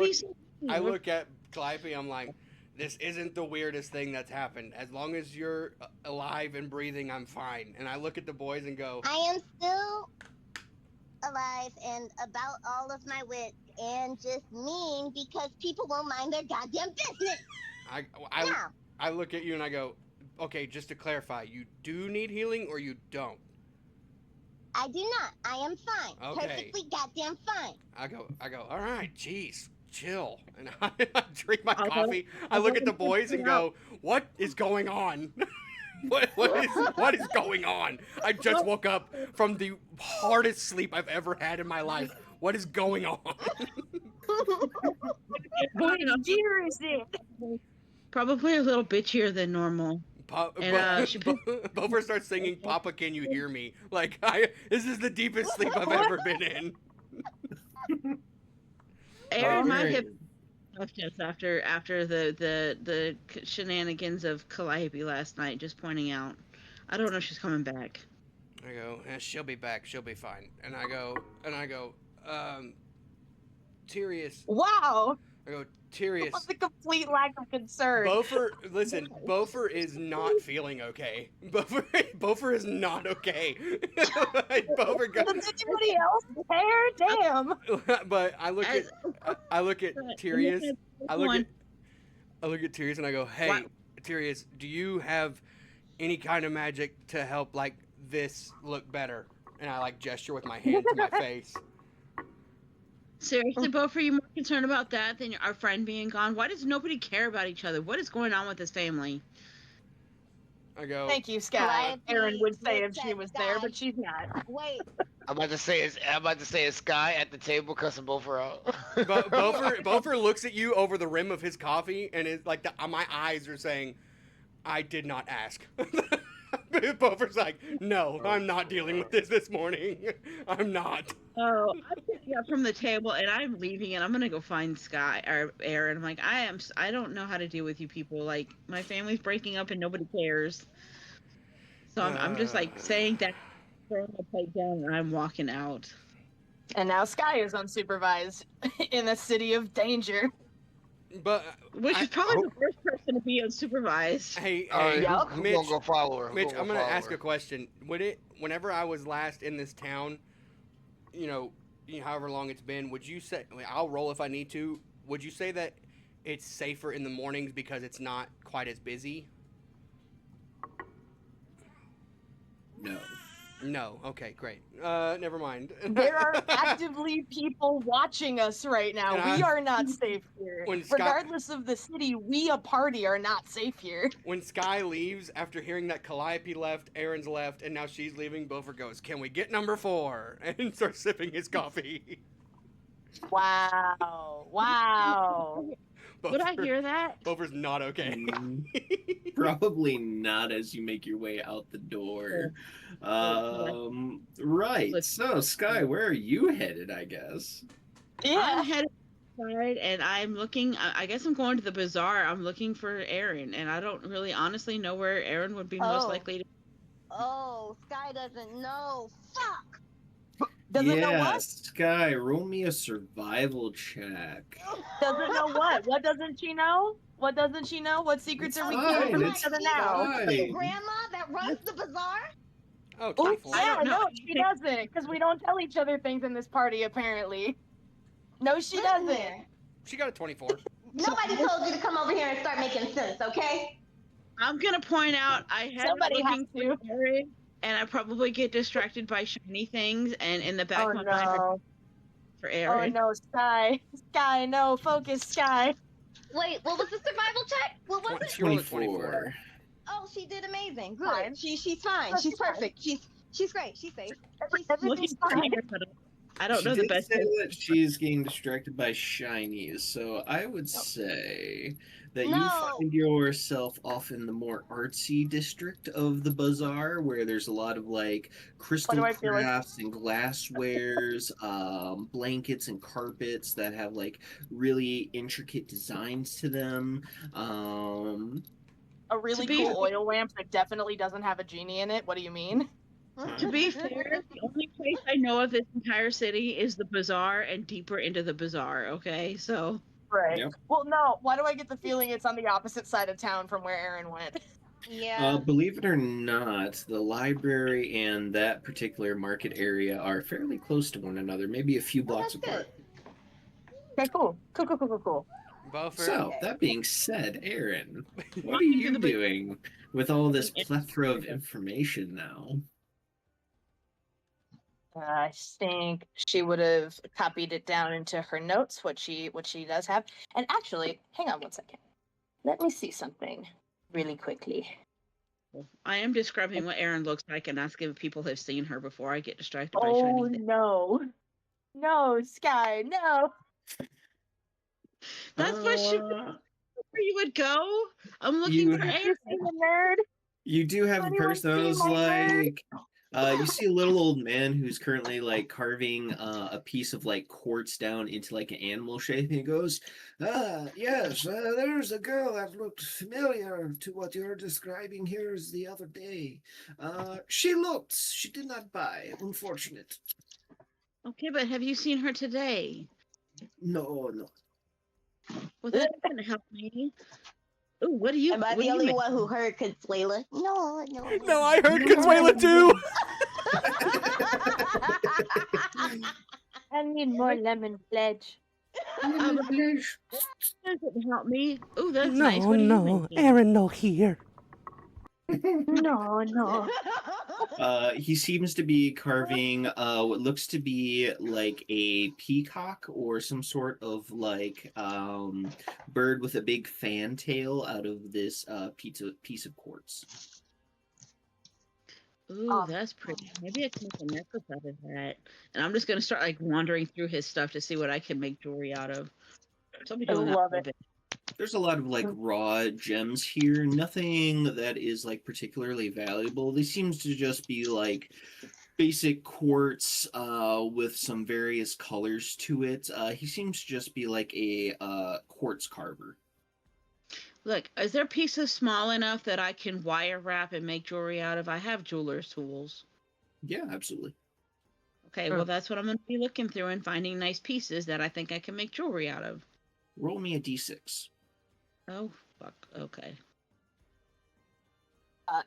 look at Calliope. I'm like, this isn't the weirdest thing that's happened. As long as you're alive and breathing, I'm fine. And I look at the boys and go, I am still alive and about all of my wits and just mean because people won't mind their goddamn business. I look at you and I go, okay, just to clarify, you do need healing or you don't? I do not. I am fine. Okay. Perfectly goddamn fine. I go, all right, jeez, chill. And I drink my coffee. I look at the boys and go, what is going on? What is going on? I just woke up from the hardest sleep I've ever had in my life. What is going on? What year is it? Probably a little bitchier than normal. Bover starts singing "Papa, Can You Hear Me?" Like, this is the deepest sleep I've ever been in. Aaron might have left us after the shenanigans of Calliope last night. Just pointing out, I don't know if she's coming back. I go, she'll be back. She'll be fine. And I go, Tyrius. Wow. I go, Tyrius. That was a complete lack of concern. Bofer is not feeling okay. Bofer is not okay. Bofer got. Does anybody else care? Damn. But I look at Tyrius. I look at Tyrius and I go, hey, wow. Tyrius, do you have any kind of magic to help like this look better? And I like gesture with my hand to my face. Seriously, Both, are you more concerned about that than our friend being gone? Why does nobody care about each other? What is going on with this family? I go. Thank you, Sky. Erin would say if she was there, but she's not. Wait. I'm about to say is Sky at the table cussing Bofer out. Bofer looks at you over the rim of his coffee, and it's like my eyes are saying, "I did not ask." Bofer's like, "No, I'm not dealing with this morning. I'm not." Oh, I'm picking up from the table and I'm leaving and I'm gonna go find Sky or Aaron. I'm like, I don't know how to deal with you people. Like, my family's breaking up and nobody cares. So I'm just like saying that, throwing my plate down, and I'm walking out. And now Sky is unsupervised in a city of danger. But which is probably the first person to be unsupervised. Hey, Mitch, gonna go follow her? Mitch, I'm gonna ask a question. Whenever I was last in this town, you know, however long it's been, would you say, I'll roll if I need to, would you say that it's safer in the mornings because it's not quite as busy? No. Okay, great. Never mind. There are actively people watching us right now. We are not safe here. Regardless of the city, we a party are not safe here. When Sky leaves, after hearing that Calliope left, Aaron's left, and now she's leaving, Bofer goes, "Can we get number 4?" And starts sipping his coffee. Wow. Would I hear that? Bofer's not okay. Probably not as you make your way out the door. Right. So, Sky, where are you headed, I guess? Yeah. I'm headed outside and I'm looking, I guess I'm going to the Bazzar. I'm looking for Aaron, and I don't really honestly know where Aaron would be most likely to. Oh, Sky doesn't know. Fuck! Doesn't know what? Sky, roll me a survival check. Doesn't know what? What doesn't she know? What doesn't she know? What secrets are we keeping from each other now? Grandma that runs the Bazzar? Oh, 24. Yeah, no, she doesn't, because we don't tell each other things in this party, apparently. No, she doesn't. She got a 24. Nobody told you to come over here and start making sense, okay? I'm gonna point out I had Somebody has to. Aaron, and I probably get distracted by shiny things, and in the back of my mind for Aaron. Oh no, Sky, no, focus, Sky. Wait, what was the survival check? What was it? 24. Oh, she did amazing. Good. Fine. She's fine. She's perfect. She's great. She's safe. Everything's fine. I don't She know the did best. say that she's getting distracted by shinies, so I would say that you No. find yourself off in the more artsy district of the bazaar, where there's a lot of like crystal I feel like- crafts and glasswares, blankets and carpets that have like really intricate designs to them. A really be cool oil lamp that definitely doesn't have a genie in it. What do you mean? To be fair, the only place I know of this entire city is the bazaar and deeper into the bazaar. Okay, so Right. Yep. Well, no. Why do I get the feeling it's on the opposite side of town from where Aaron went? Yeah. Believe it or not, the library and that particular market area are fairly close to one another, maybe a few blocks that's apart. Okay, cool. Cool. Buffer. So, that being said, Aaron, what are you doing with all this plethora of information now? I think she would have copied it down into her notes, what she does have. And actually, hang on 1 second. Let me see something really quickly. I am describing what Erin looks like and asking if people have seen her before I get distracted by Oh shiny things. no, Sky, no. That's where you would go. I'm looking You- for You Erin. see the nerd? You do have a Anyone person that see was my nerd? like, you see a little old man who's currently like carving a piece of like quartz down into like an animal shape, and he goes, yes, there's a girl that looked familiar to what you're describing here the other day. She did not buy, unfortunate. Okay, but have you seen her today? No. Well, that's gonna help me. Ooh, what do you? Am I what the do you only make? one who heard Consuela? No. No, I heard Consuela too. I need more lemon pledge. Doesn't help me. Ooh, that's nice. What are you making? Aaron, no here. No. He seems to be carving what looks to be like a peacock or some sort of like bird with a big fantail out of this piece of quartz. Ooh, that's pretty. Maybe I can make a necklace out of that. And I'm just gonna start like wandering through his stuff to see what I can make jewelry out of. So I'll be I doing that love for a it. bit. There's a lot of like raw gems here, nothing that is like particularly valuable. They seem to just be like basic quartz with some various colors to it. He seems to just be like a quartz carver. Look, is there pieces small enough that I can wire wrap and make jewelry out of? I have jeweler's tools. Yeah, absolutely. Okay, well that's what I'm gonna be looking through and finding nice pieces that I think I can make jewelry out of. Roll me a d6. Oh fuck. Okay.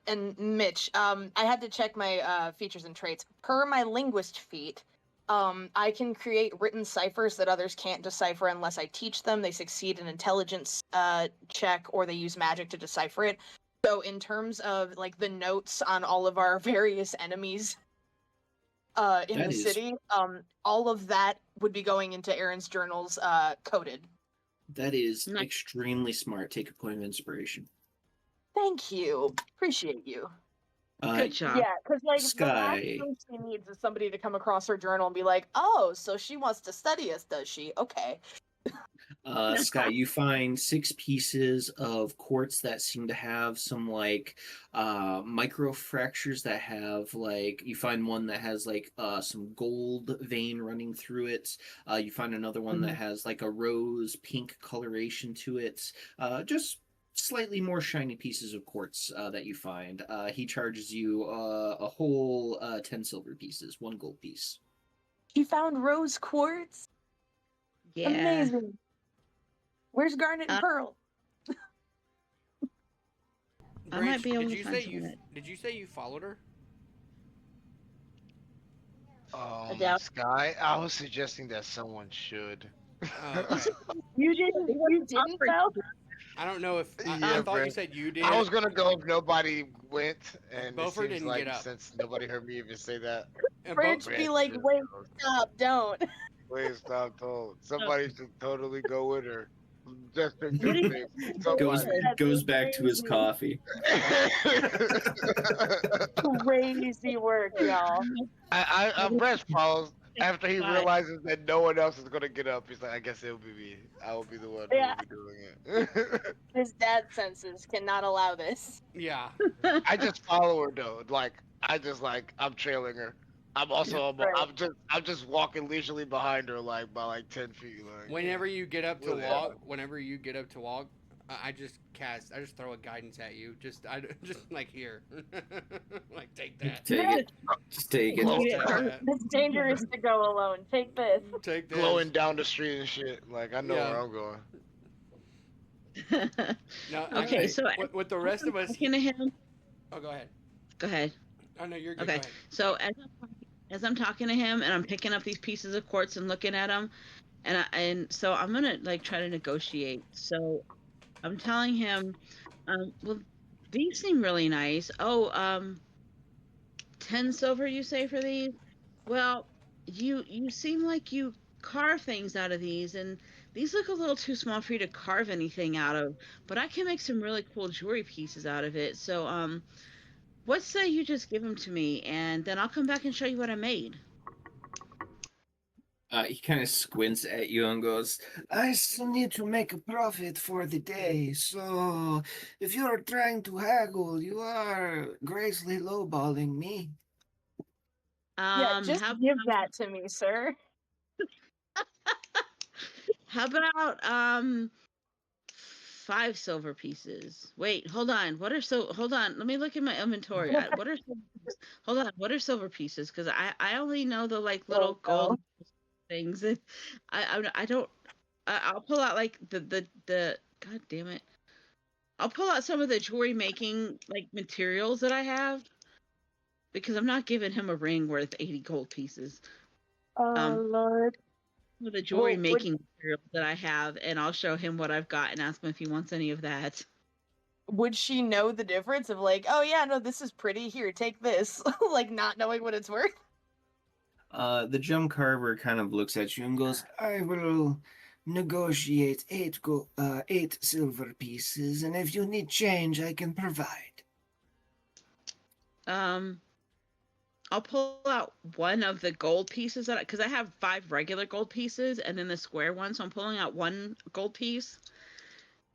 And Mitch, I had to check my features and traits. Per my linguist feat, I can create written ciphers that others can't decipher unless I teach them. They succeed in intelligence check or they use magic to decipher it. So in terms of like the notes on all of our various enemies in the city, all of that would be going into Aaron's journals coded. That is Nice. extremely smart. Take a point of inspiration. Thank you. Appreciate you. Good job. Yeah, because like the last Sky. thing she needs is somebody to come across her journal and be like, "Oh, so she wants to study us, does she? Okay." Sky, you find 6 pieces of quartz that seem to have some like micro fractures that have like, you find one that has like some gold vein running through it. You find another one that has like a rose pink coloration to it. Just slightly more shiny pieces of quartz that you find. He charges you a whole 10 silver pieces, 1 gold piece. She found rose quartz. Yeah. Amazing. Where's Garnet and Pearl? I might be able did to you find say some you of it. did you say you followed her? Sky, I was suggesting that someone should. Oh, okay. You didn't though? I don't know if I Yeah, thought you Brent. said you did. I was gonna go if nobody went, and Beaufort it seems didn't like get up. since nobody heard me even say that, And Bridge Brent be like, should wait, go. stop, don't. Please stop, told. Somebody should totally go with her. Just to What do do things. Goes Somebody. goes back to his coffee. Crazy work, y'all. I Brent follows. After he God. realizes that no one else is gonna get up, he's like, I guess it'll be me. I will be the one who will be doing it. His dad senses cannot allow this. Yeah. I just follow her though. I'm trailing her. Right. I'm just walking leisurely behind her like by like 10 feet. Like Whenever you get up to Whatever. walk, I just throw a guidance at you. Just like here, like take that. Take it. Just take it. Glow- Take that. It's dangerous to go alone. Take this. Take this. glowing down the street and shit. Like I know Yeah. where I'm going. No, Okay, okay. so With the rest of us. talking to him. Oh, go ahead. Go ahead. Oh no, you're good. Okay. Go ahead. So as I'm talking to him and I'm picking up these pieces of quartz and looking at them, and so I'm gonna like try to negotiate. So I'm telling him, well, these seem really nice. Oh, 10 silver you say for these? Well, you seem like you carve things out of these, and these look a little too small for you to carve anything out of. But I can make some really cool jewelry pieces out of it. So what say you just give them to me, and then I'll come back and show you what I made. He kind of squints at you and goes, I still need to make a profit for the day, so if you're trying to haggle, you are greatly lowballing me. Yeah, just how, give that to me, sir. how about 5 silver pieces? Wait, hold on. Hold on. Let me look at my inventory. Hold on. What are silver pieces? Because I only know the like little gold things. And I don't. I'll pull out like the God damn it. I'll pull out some of the jewelry making like materials that I have, because I'm not giving him a ring worth 80 gold pieces. Oh, Lord. Some of the jewelry making materials that I have, and I'll show him what I've got and ask him if he wants any of that. Would she know the difference of like, oh yeah, no, this is pretty. Here, take this. Like not knowing what it's worth. The gem carver kind of looks at you and goes, I will negotiate 8 silver pieces, and if you need change, I can provide. I'll pull out one of the gold pieces because I have 5 regular gold pieces and then the square one. So I'm pulling out 1 gold piece,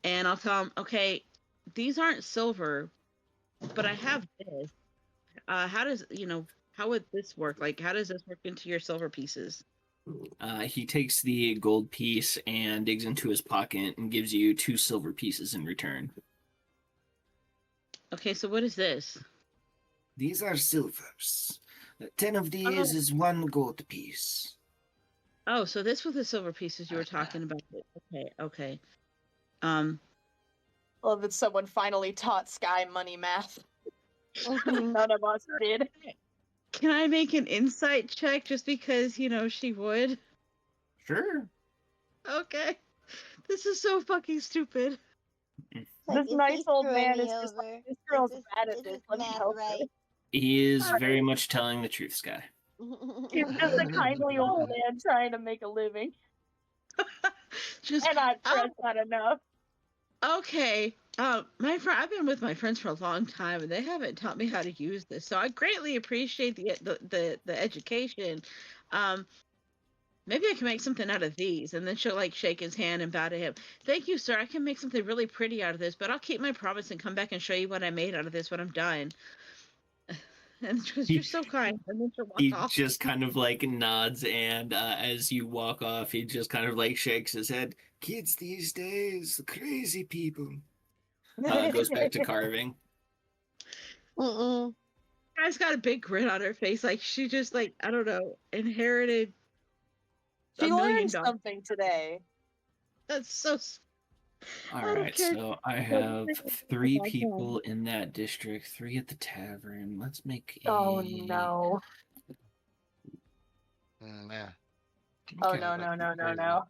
and I'll tell him, okay, these aren't silver, but I have this. How would this work? Like, how does this work into your silver pieces? He takes the gold piece and digs into his pocket and gives you 2 silver pieces in return. Okay, so what is this? These are silvers. 10 of these is 1 gold piece. Oh, so this was the silver pieces you were talking about. Okay. Well, that someone finally taught Sky money math. None of us did. Can I make an insight check just because, she would? Sure. Okay. This is so fucking stupid. Like, This nice old man is just over. like, this girl's Is bad at is this. Let me math help her. right? He is very much telling the truth, Sky. He's just a kindly old man trying to make a living. And I trust that enough. Okay. My friend, I've been with my friends for a long time, and they haven't taught me how to use this. So I greatly appreciate the education. Maybe I can make something out of these. And then she'll like shake his hand and bow to him. Thank you, sir. I can make something really pretty out of this, but I'll keep my promise and come back and show you what I made out of this when I'm done. And she goes, you're so kind. And then she'll walk He off. just kind of like nods, and as you walk off, he just kind of like shakes his head. Kids these days, crazy people. Goes back to carving. Guy's got a big grin on her face, like she just like, I don't know, inherited She $1 million. learned something today. That's so. All don't right, care. so I have 3 people in that district, 3 at the tavern. Let's make a... Oh no. Man. Oh no.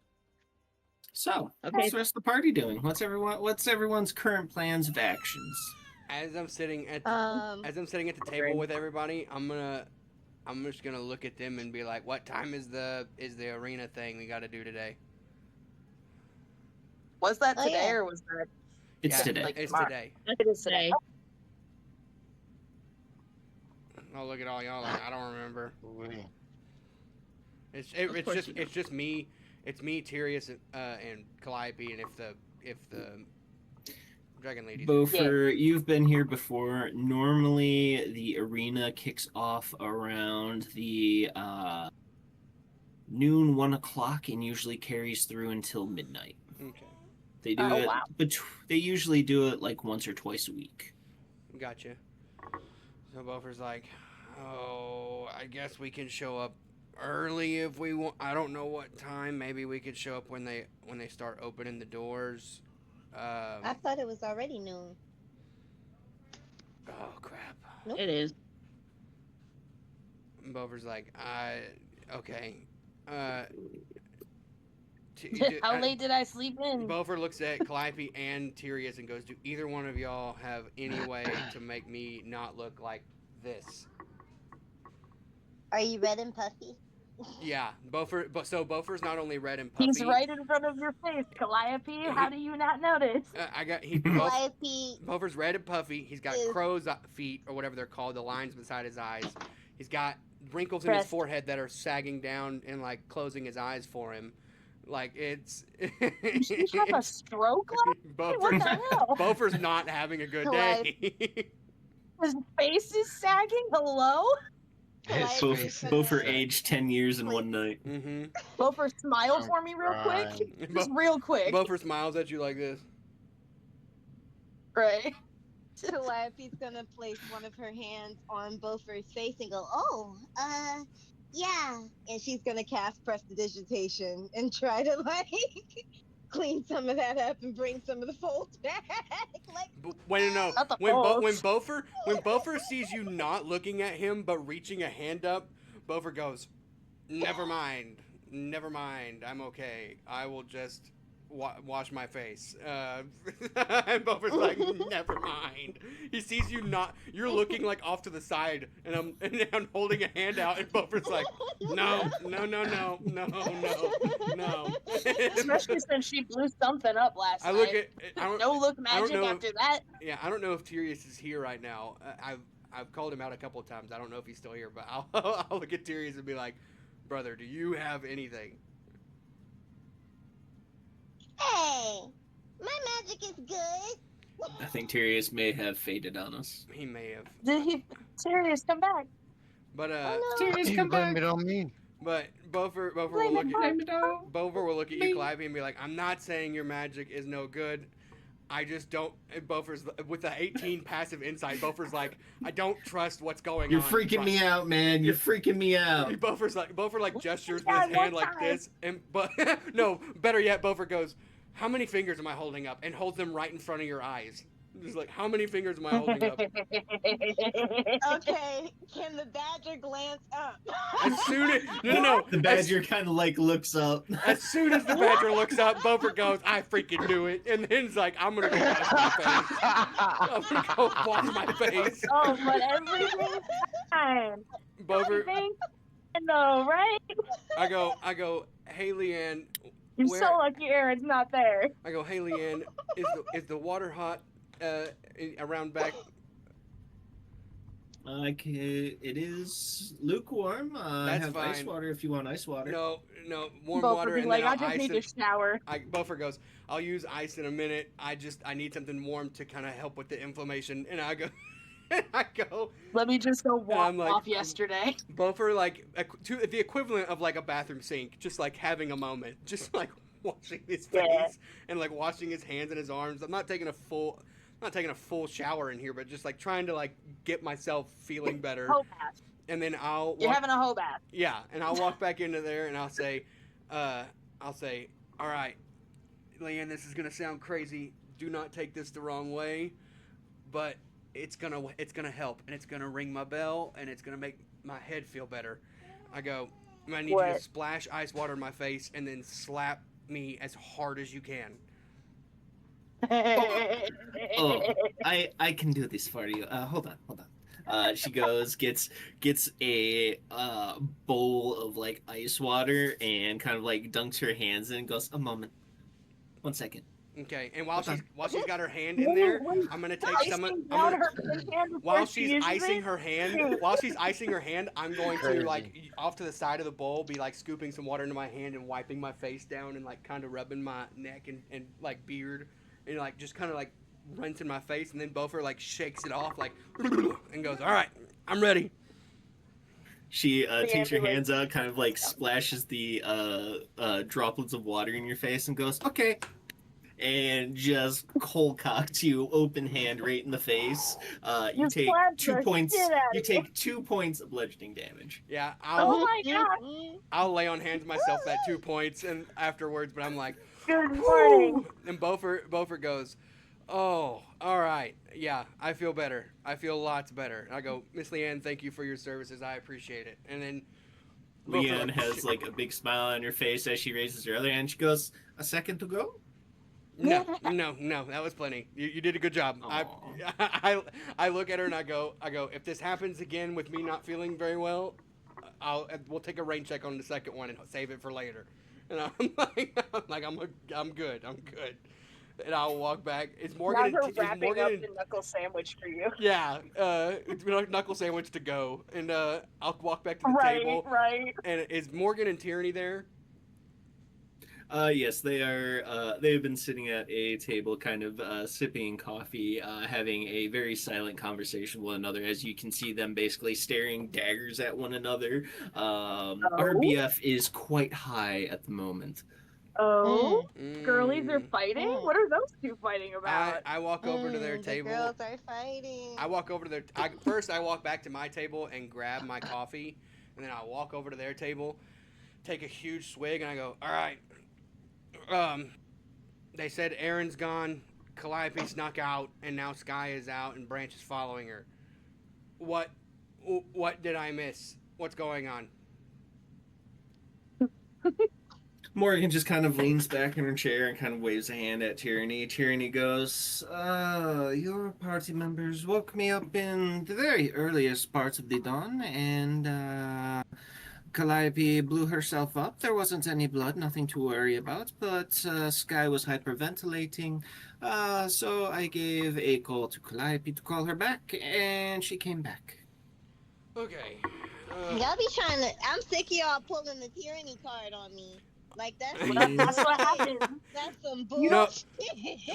So, Okay. what's the rest of the party doing? What's everyone's current plans of actions? As I'm sitting at the table with everybody, I'm just gonna look at them and be like, "What time is the arena thing we got to do today?" Was that Oh, today yeah. or was that? It's Yeah, today. like- It's tomorrow. today. It is today. I'll look at all y'all like I don't remember. It's just me. It's me, Tyrius, and Calliope, and if the dragon lady. Bofer, you've been here before. Normally, the arena kicks off around the noon, 1 o'clock, and usually carries through until midnight. Okay, They do it, but they usually do it like once or twice a week. gotcha. So Bofer's like, oh, I guess we can show up early if we want. I don't know what time. Maybe we could show up when they start opening the doors. I thought it was already noon. Oh crap. Nope. It is. Bover's like, okay. How late did I sleep in? Bover looks at Calliope and Tyrius and goes, do either one of y'all have any way to make me not look like this? Are you red and puffy? Yeah, Bofer's not only red and puffy. He's right in front of your face, Calliope. How do you not notice? Calliope. Bofer's red and puffy. He's got crow's feet, or whatever they're called, the lines beside his eyes. He's got wrinkles in his forehead that are sagging down and like closing his eyes for him. Like it's. Did you have a stroke? What the hell? Bofer's not having a good day. His face is sagging. Hello. Bofer aged 10 years in one night. Mm-hmm. Bofer, smile for me real quick. Just real quick. Bofer smiles at you like this. Right. Calliope's gonna place one of her hands on Bofer's face and go, "Oh, yeah," and she's gonna cast Prestidigitation and try to like clean some of that up and bring some of the folds back. When Bofer sees you not looking at him but reaching a hand up, Bofer goes, never mind, I'm okay. I will just wash my face. And Bofer's like, never mind. He sees you not. You're looking like off to the side, and I'm holding a hand out, and Bofer's like, no. Especially since she blew something up last night. No look magic after that. Yeah, I don't know if Tyrius is here right now. I've called him out a couple of times. I don't know if he's still here, but I'll look at Tyrius and be like, brother, do you have anything? Hey, my magic is good. I think Tyrius may have faded on us. He may have. Did he? Tyrius, come back. But Tyrius, come back. Blame it on me. But Bofer will look at you, Calliope, and be like, I'm not saying your magic is no good. I just don't. Bofer's with the 18 passive insight. Bofer's like, I don't trust what's going on. You're freaking me out, man. You're freaking me out. Bofer gestures with his hand like this, and no, better yet, Bofer goes, how many fingers am I holding up? And holds them right in front of your eyes. Just like, how many fingers am I holding up? Okay, can the badger glance up? As soon as no, the badger kind of like looks up. As soon as the badger looks up, Bofer goes, I freaking knew it. And then he's like, I'm gonna go wash my face. I'm gonna go wash my face. Oh, but everything's fine. Bofer, no, right? I go, hey Leanne. You're so lucky Aaron's not there. I go, hey Leanne, is the water hot around back? It is lukewarm. I have fine. ice water if you want ice water. No, warm Bofer water. be And like, then I just need to shower. Bofer goes, I'll use ice in a minute. I need something warm to kind of help with the inflammation. And I go, let me just go walk off yesterday. Bofer, like, the equivalent of like a bathroom sink, just like having a moment, just like washing his face and like washing his hands and his arms. I'm not taking a full shower in here, but just like trying to like get myself feeling better. Hoe bath. And then You're having a hoe bath. Yeah, and I'll walk back into there and I'll say, all right, Leanne, this is gonna sound crazy. Do not take this the wrong way, but it's gonna help, and it's gonna ring my bell, and it's gonna make my head feel better. I go, I need you to splash ice water in my face and then slap me as hard as you can. I can do this for you. Hold on. She goes, gets a bowl of like ice water and kind of like dunks her hands in and goes, a moment. 1 second. Okay, and while What the- she's got her hand in there, I'm gonna take some of. I'm gonna, while she's icing her hand, I'm going to like off to the side of the bowl, be like scooping some water into my hand and wiping my face down and like kind of rubbing my neck and like beard and like just kind of like rinsing my face, and then Bofer like shakes it off like and goes, "All right, I'm ready." She takes her hands out, kind of like splashes the droplets of water in your face, and goes, "Okay," and just cold cocks you, open hand, right in the face. You take 2 points. You take 2 points of bludgeoning damage. Yeah, Oh my god! I'll lay on hands myself that 2 points and afterwards, but I'm like, Good morning. and Bofer goes, "Oh, all right. Yeah, I feel better. I feel lots better." And I go, "Miss Leanne, thank you for your services. I appreciate it." And then Leanne has like a big smile on her face as she raises her other hand. She goes, "A second to go?" No, that was plenty. You did a good job. I look at her and I go, if this happens again with me not feeling very well, we'll take a rain check on the second one and save it for later. And I'm good. And I'll walk back. It's Morgan. Now they're wrapping up the knuckle sandwich for you. Yeah, it's knuckle sandwich to go, and I'll walk back to the table. Right. And is Morgan and Tyranny there? Yes, they are. They've been sitting at a table, kind of sipping coffee, having a very silent conversation with one another. As you can see them basically staring daggers at one another. RBF is quite high at the moment. Oh, girlies are fighting? What are those two fighting about? I walk over to their The table. girls are fighting. I walk over to their. First, I walk back to my table and grab my coffee, and then I walk over to their table, take a huge swig, and I go, "All right. They said Aaron's gone, Calliope's knocked out, and now Sky is out, and Branch is following her. What did I miss? What's going on?" Morgan just kind of leans back in her chair and kind of waves a hand at Tyranny. Tyranny goes, your party members woke me up in the very earliest parts of the dawn, and, Calliope blew herself up. There wasn't any blood, nothing to worry about, but Sky was hyperventilating, so I gave a call to Calliope to call her back, and she came back. Okay. Y'all be trying to. I'm sick of y'all pulling the tyranny card on me. Like that's That's what happens. That's some You know, bullshit.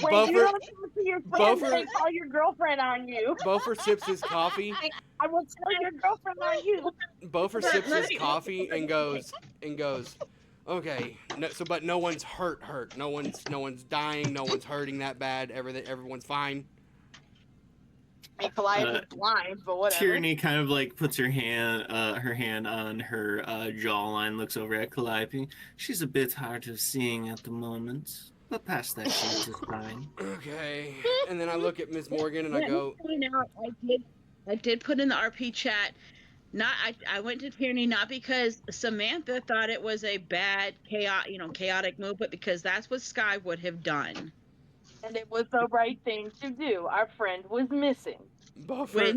When you Bofer- don't talk to your friends, Bofer- they call your girlfriend on you. Bofer sips his coffee. I will tell your girlfriend on you. Bofer sips his coffee and goes, "Okay, but no one's hurt. No one's dying. No one's hurting that bad. Everyone's fine." I mean, Calliope's blind, but whatever. Tyranny kind of like puts her hand on her jawline, looks over at Calliope. She's a bit hard of seeing at the moment, but past that she is fine. Okay. And then I look at Miss Morgan and I go, I did put in the RP chat. I went to Tyranny not because Samantha thought it was a bad chaotic move, but because that's what Sky would have done. And it was the right thing to do. Our friend was missing. Bofer.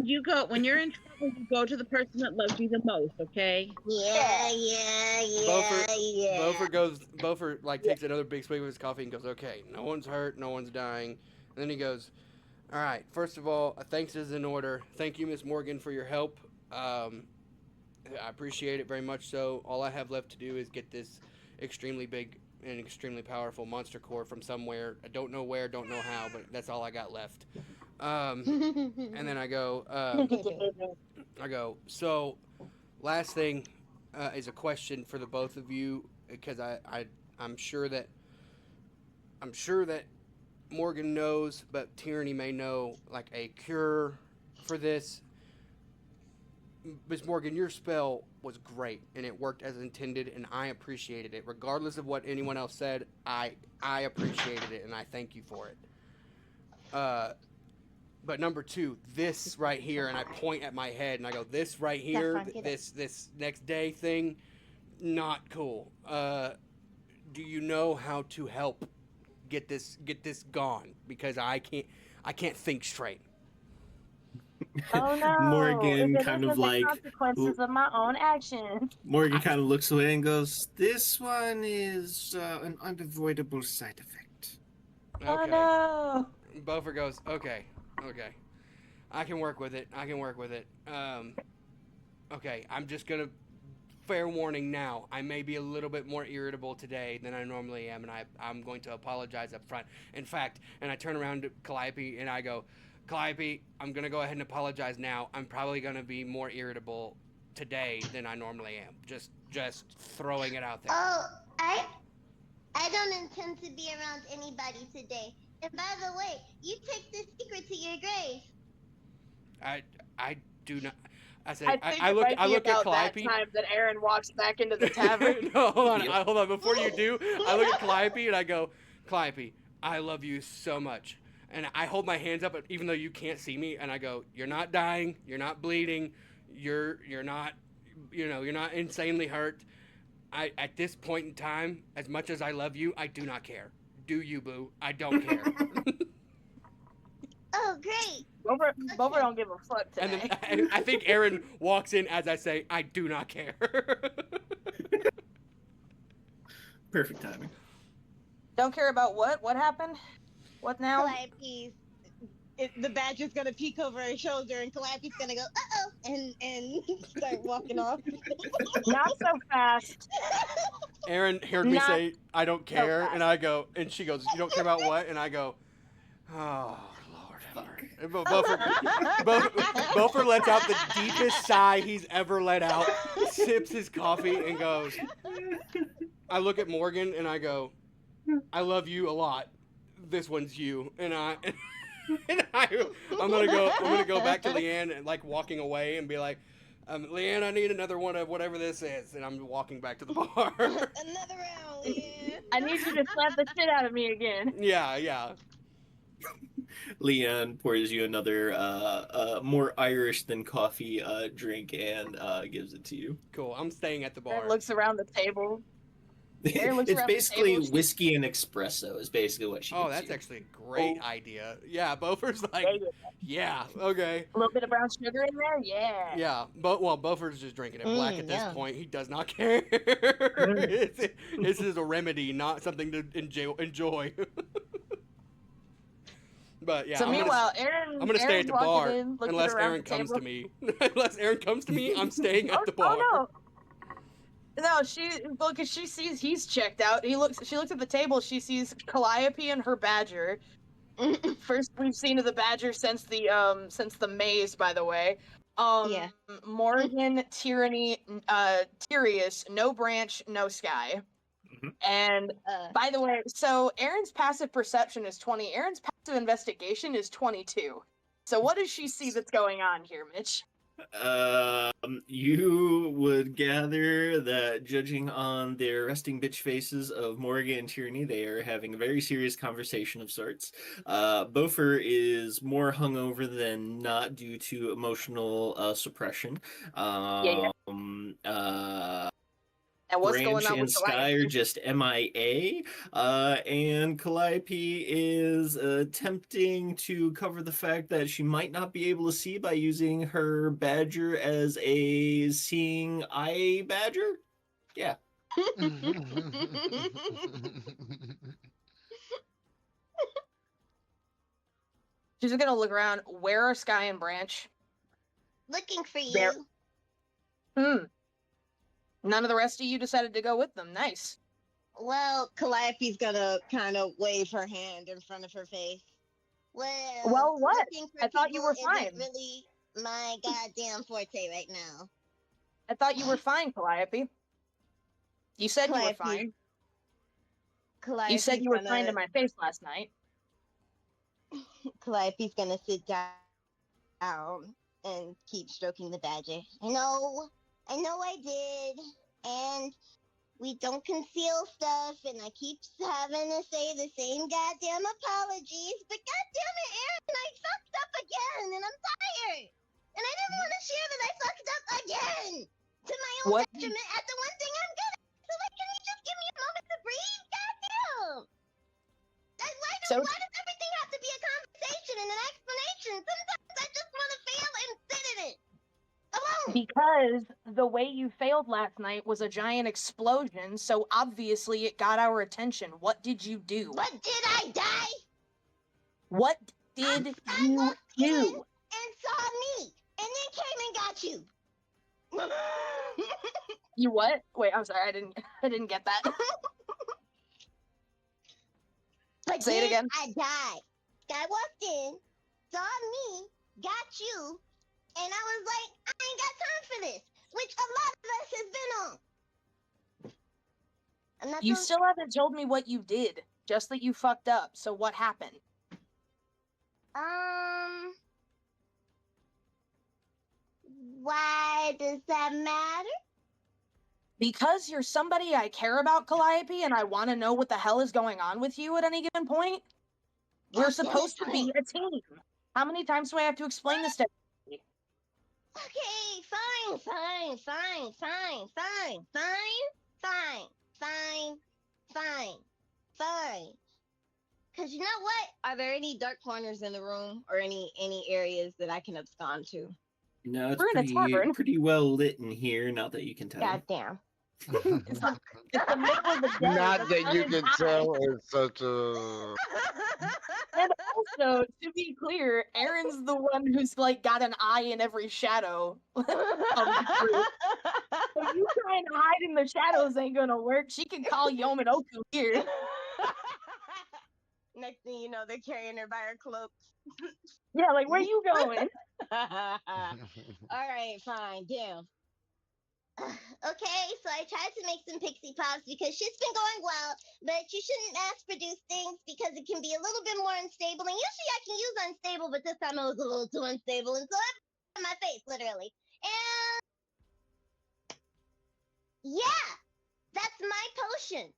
When you're in trouble, you go to the person that loves you the most, okay? Yeah. Bofer like takes another big swig of his coffee and goes, "Okay, no one's hurt, no one's dying." And then he goes, "All right, first of all, thanks is in order. Thank you, Miss Morgan, for your help. I appreciate it very much so. All I have left to do is get this extremely big and extremely powerful monster core from somewhere. I don't know where, don't know how, but that's all I got left." And then I go, "So, last thing is a question for the both of you, because I'm sure that Morgan knows, but Tyranny may know like a cure for this. Miss Morgan, your spell was great and it worked as intended, and I appreciated it. Regardless of what anyone else said, I appreciated it and I thank you for it. But number two, this right here, and I point at my head and I go, this right here, this next day thing, not cool. Do you know how to help get this gone? Because I can't think straight." Oh no! Morgan If it kind isn't of the like consequences of my own actions. Morgan kind of looks away and goes, "This one is an unavoidable side effect." Oh Okay. no. Bofer goes, okay. I can work with it. Okay, I'm just gonna fair warning now. I may be a little bit more irritable today than I normally am, and I'm going to apologize up front. In fact, and I turn around to Calliope and I go, Calliope, I'm gonna go ahead and apologize now. I'm probably gonna be more irritable today than I normally am. Just throwing it out there. Oh, I don't intend to be around anybody today. And by the way, you take this secret to your grave. I do not. I say I think I it look might be at about Calliope. that time that Aaron walks back into the tavern. No, hold on. Yep. Hold on. Before you do, I look at Calliope and I go, Calliope, I love you so much. And I hold my hands up, even though you can't see me, and I go, you're not dying, you're not bleeding, you're not, you're not insanely hurt. At this point in time, as much as I love you, I do not care. Do you, boo? I don't care. Oh, great. Bover don't give a fuck And today. then I think Aaron walks in as I say, I do not care. Perfect timing. Don't care about what? What happened? What now? Calliope's, the badger's gonna peek over her shoulder, and Calliope's gonna go, uh-oh, and start walking off. Not so fast. Aaron heard me Not say, I don't care, fast. and I go, and she goes, you don't care about what? And I go, oh, Lord have mercy. And Beaufort lets out the deepest sigh he's ever let out, sips his coffee, and goes, I look at Morgan, and I go, I love you a lot. This one's you. And I'm gonna go back to Leanne and like walking away and be like, Leanne, I need another one of whatever this is, and I'm walking back to the bar. Another round, Leanne. I need you to slap the shit out of me again. Yeah. Leanne pours you another more Irish than coffee drink and gives it to you. Cool. I'm staying at the bar. Aaron looks around the table. Aaron looks It's around the basically table. whiskey and espresso is basically what she Oh, gives that's you. actually a great idea. Yeah, Beaufort's like, There you go. yeah, okay. A little bit of brown sugar in there? Yeah. Yeah, but Beaufort's just drinking it black at this yeah. point. He does not care. This is a remedy, not something to enjoy. But yeah, So I'm meanwhile, Aaron. gonna stay at the bar unless around Aaron the comes table. to me. Unless Aaron comes to me, I'm staying at the bar. Oh no. No, because she sees he's checked out. She looks at the table. She sees Calliope and her badger. First we've seen of the badger since the maze, by the way. Yeah. Morgan, Tyranny, Tyrius, no branch, no sky. Mhm. And by the way, so Aaron's passive perception is 20. Aaron's passive investigation is 22. So what does she see that's going on here, Mitch? You would gather that judging on their resting bitch faces of Morgan and Tierney, they are having a very serious conversation of sorts. Beaufort is more hungover than not due to emotional suppression. Yeah. And what's Branch going on and with Sky Calliope? are just MIA, and Calliope is attempting to cover the fact that she might not be able to see by using her badger as a seeing eye badger. Yeah. She's gonna look around. Where are Sky and Branch? Looking for you. There. None of the rest of you decided to go with them. Nice. Well, Calliope's gonna kind of wave her hand in front of her face. Well, what? looking for I thought you people were isn't fine. really my goddamn forte right now. I thought you were fine, Calliope. You said you were Calliope- fine. Calliope's You said you were gonna, fine to my face last night. Calliope's gonna sit down and keep stroking the badger. I know I did, and we don't conceal stuff, and I keep having to say the same goddamn apologies, but goddamn it, Aaron, I fucked up again, and I'm tired, and I didn't want to share that I fucked up again to my own What? detriment at the one thing I'm good at. So, like, can you just give me a moment to breathe? Goddamn! So- Why does everything have to be a conversation and an explanation? Sometimes I just want to fail and sit in it. Alone. Because the way you failed last night was a giant explosion, so obviously it got our attention. What did you do? But did I die? What did I you walked in do? and saw me, and then came and got you. You what? Wait, I'm sorry, I didn't get that. But Say it then again. I died. I walked in, saw me, got you, and I was like, I ain't got time for this, which a lot of us has been on. I'm not You gonna- still haven't told me what you did, just that you fucked up. So what happened? Why does that matter? Because you're somebody I care about, Calliope, and I want to know what the hell is going on with you at any given point. We're God damn it, supposed to be fine. a team. How many times do I have to explain this to you? Okay, fine. Cause you know what? Are there any dark corners in the room or any areas that I can abscond to? No, it's We're in a tavern. pretty well lit in here. Not that you can tell. Goddamn. It's the middle of the day. Not the that sun you is can high. tell it's such a. And also, to be clear, Erin's the one who's like got an eye in every shadow of the group. So you trying to hide in the shadows ain't gonna work. She can call Yominoku here. Next thing you know, they're carrying her by her cloak. Yeah, like where you going? All right, fine, damn. Okay, so I tried to make some pixie pops because shit's been going well, but you shouldn't mass produce things because it can be a little bit more unstable. And usually I can use unstable, but this time it was a little too unstable, and so I put it on my face, literally. And yeah, that's my potion.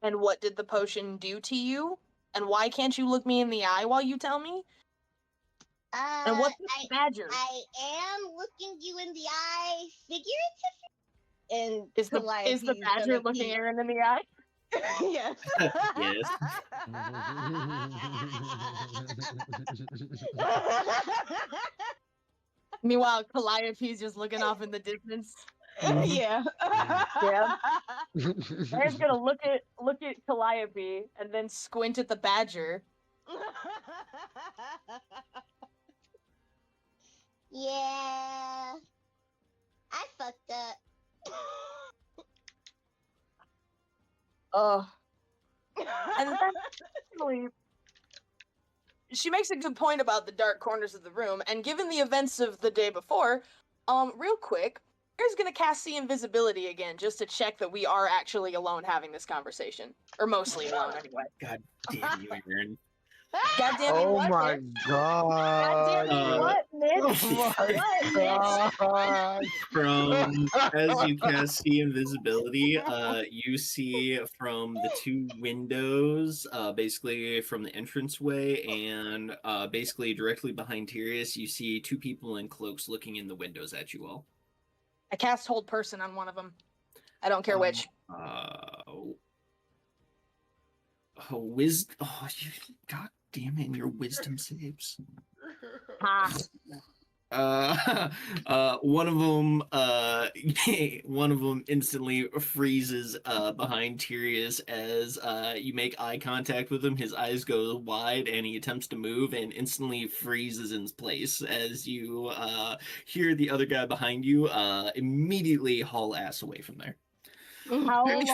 And what did the potion do to you? And why can't you look me in the eye while you tell me? And what's the badger? I am looking you in the eye figuratively. And Is the Calliope's badger gonna looking keep- Erin in the eye? Yes. Yes. Meanwhile, Calliope's just looking off in the distance. Yeah. Yeah. Erin's gonna look at Calliope and then squint at the badger. Yeah. I fucked up. Ugh. And then finally, she makes a good point about the dark corners of the room, and given the events of the day before, real quick, Erin's gonna cast See Invisibility again, just to check that we are actually alone having this conversation. Or mostly alone, anyway. God damn you, Aaron. Goddamn Oh what, my Mitch? god. Goddamn what, Mitch? Oh my god. From as you cast see invisibility, you see from the two windows, basically from the entranceway, and basically directly behind Tyrius, you see two people in cloaks looking in the windows at you all. I cast Hold Person on one of them. I don't care which. God damn it, your wisdom saves. Ha. One of them, one of them instantly freezes behind Tyrius as you make eye contact with him. His eyes go wide, and he attempts to move, and instantly freezes in place as you hear the other guy behind you immediately haul ass away from there. How long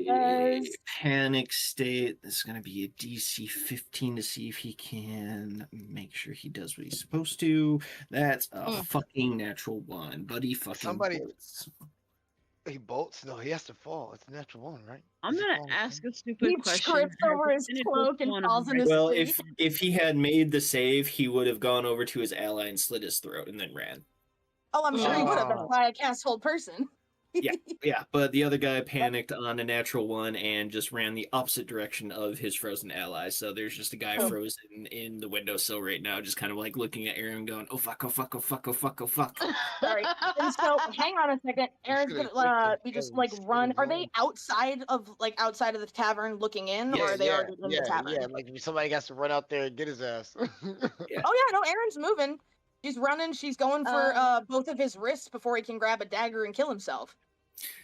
does Panic state. This is going to be a DC 15 to see if he can make sure he does what he's supposed to. That's a fucking natural one, but he fucking Somebody- bolts. He bolts? No, he has to fall. It's a natural one, right? I'm Does he gonna fall? ask a stupid he question. trips over his And it cloak goes and on falls in right his Well, sleep? if he had made the save, he would have gone over to his ally and slit his throat and then ran. Oh, I'm sure he would have. That's Oh. why I cast Hold Person. Yeah, but the other guy panicked on a natural one and just ran the opposite direction of his frozen ally. So there's just a guy Oh. frozen in the windowsill right now, just kind of like looking at Aaron going, oh fuck, oh fuck, oh fuck, oh fuck, oh fuck. Sorry. And so, hang on a second. Erin's gonna gonna take be the just like kills, run. Are run. they outside of the tavern looking in, or Yes, are they already in the tavern? Yeah, like if somebody has to run out there and get his ass. Oh yeah, no, Erin's moving. She's running. She's going for both of his wrists before he can grab a dagger and kill himself.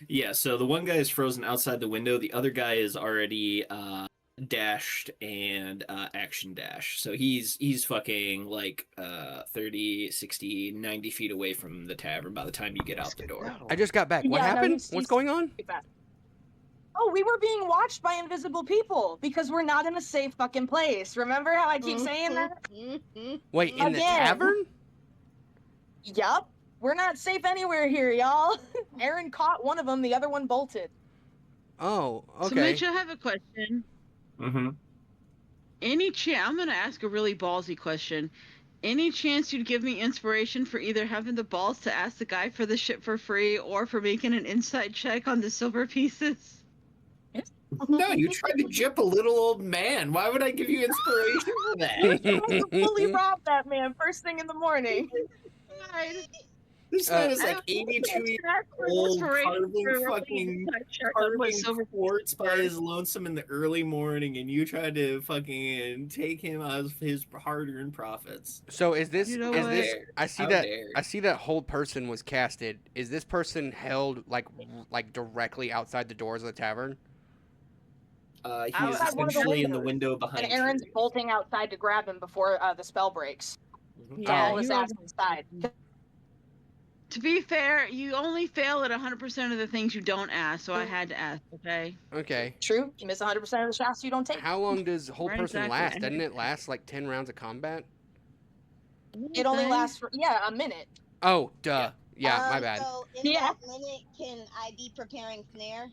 Yeah, so the one guy is frozen outside the window. The other guy is already dashed and action dash. So he's fucking like 30, 60, 90 feet away from the tavern by the time you get out the door. I just got back. What Yeah, no, happened? he's- What's he's- going on? Oh, we were being watched by invisible people because we're not in a safe fucking place. Remember how I keep saying that? Wait, in the Again. tavern? Yup. We're not safe anywhere here, y'all. Aaron caught one of them, the other one bolted. Oh, So okay. Mitch, I have a question. Mm-hmm. Any chance? I'm gonna ask a really ballsy question. Any chance you'd give me inspiration for either having the balls to ask the guy for the ship for free or for making an inside check on the silver pieces? No, you tried to jip a little old man. Why would I give you inspiration for that? Fully robbed that man first thing in the morning. This man is like 82 years old, carving quartz by his lonesome in the early morning, and you tried to fucking take him out of his hard-earned profits. So is this? You know is what? this? I see How that. dare. I see that hold person was casted. Is this person held like directly outside the doors of the tavern? He is Outside one of the essentially in the windows. window behind And Aaron's you. bolting outside to grab him before the spell breaks. Yeah, All his you ass inside. To be fair, you only fail at 100% of the things you don't ask, so I had to ask, okay? Okay. True. You miss 100% of the shots you don't take. How long does hold Right, person exactly. last? Doesn't it last like 10 rounds of combat? It only lasts for, a minute. Oh, duh. Yeah, my bad. So in Yeah. that minute, can I be preparing snare?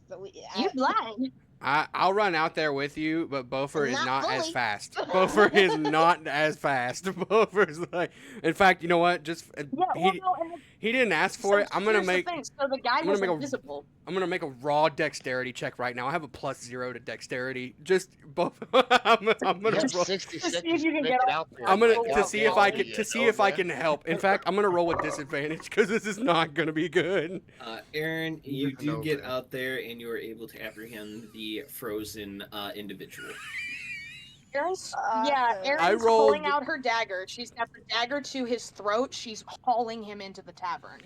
So You blind. I'll run out there with you, but Bofer is Not not as fully. fast. Bofer is not as fast. Bofer's like, in fact, you know what? Just Yeah, well, no, and he didn't ask for it. I'm gonna here's the make thing. So the guy I'm gonna was make a- invisible. I'm gonna make a raw dexterity check right now. I have a +0 to dexterity. Just both. I'm gonna You have roll. 66 To see if you can make get it off- out there. I'm gonna Make it to out see there. if I can Yeah, to see no, if I man. can help. In fact, I'm gonna roll with disadvantage because this is not gonna be good. Aaron, you do No, get man. out there, and you are able to apprehend the frozen individual. Aaron's, Awesome. Aaron's I rolled- pulling out her dagger. She's got the dagger to his throat. She's hauling him into the tavern.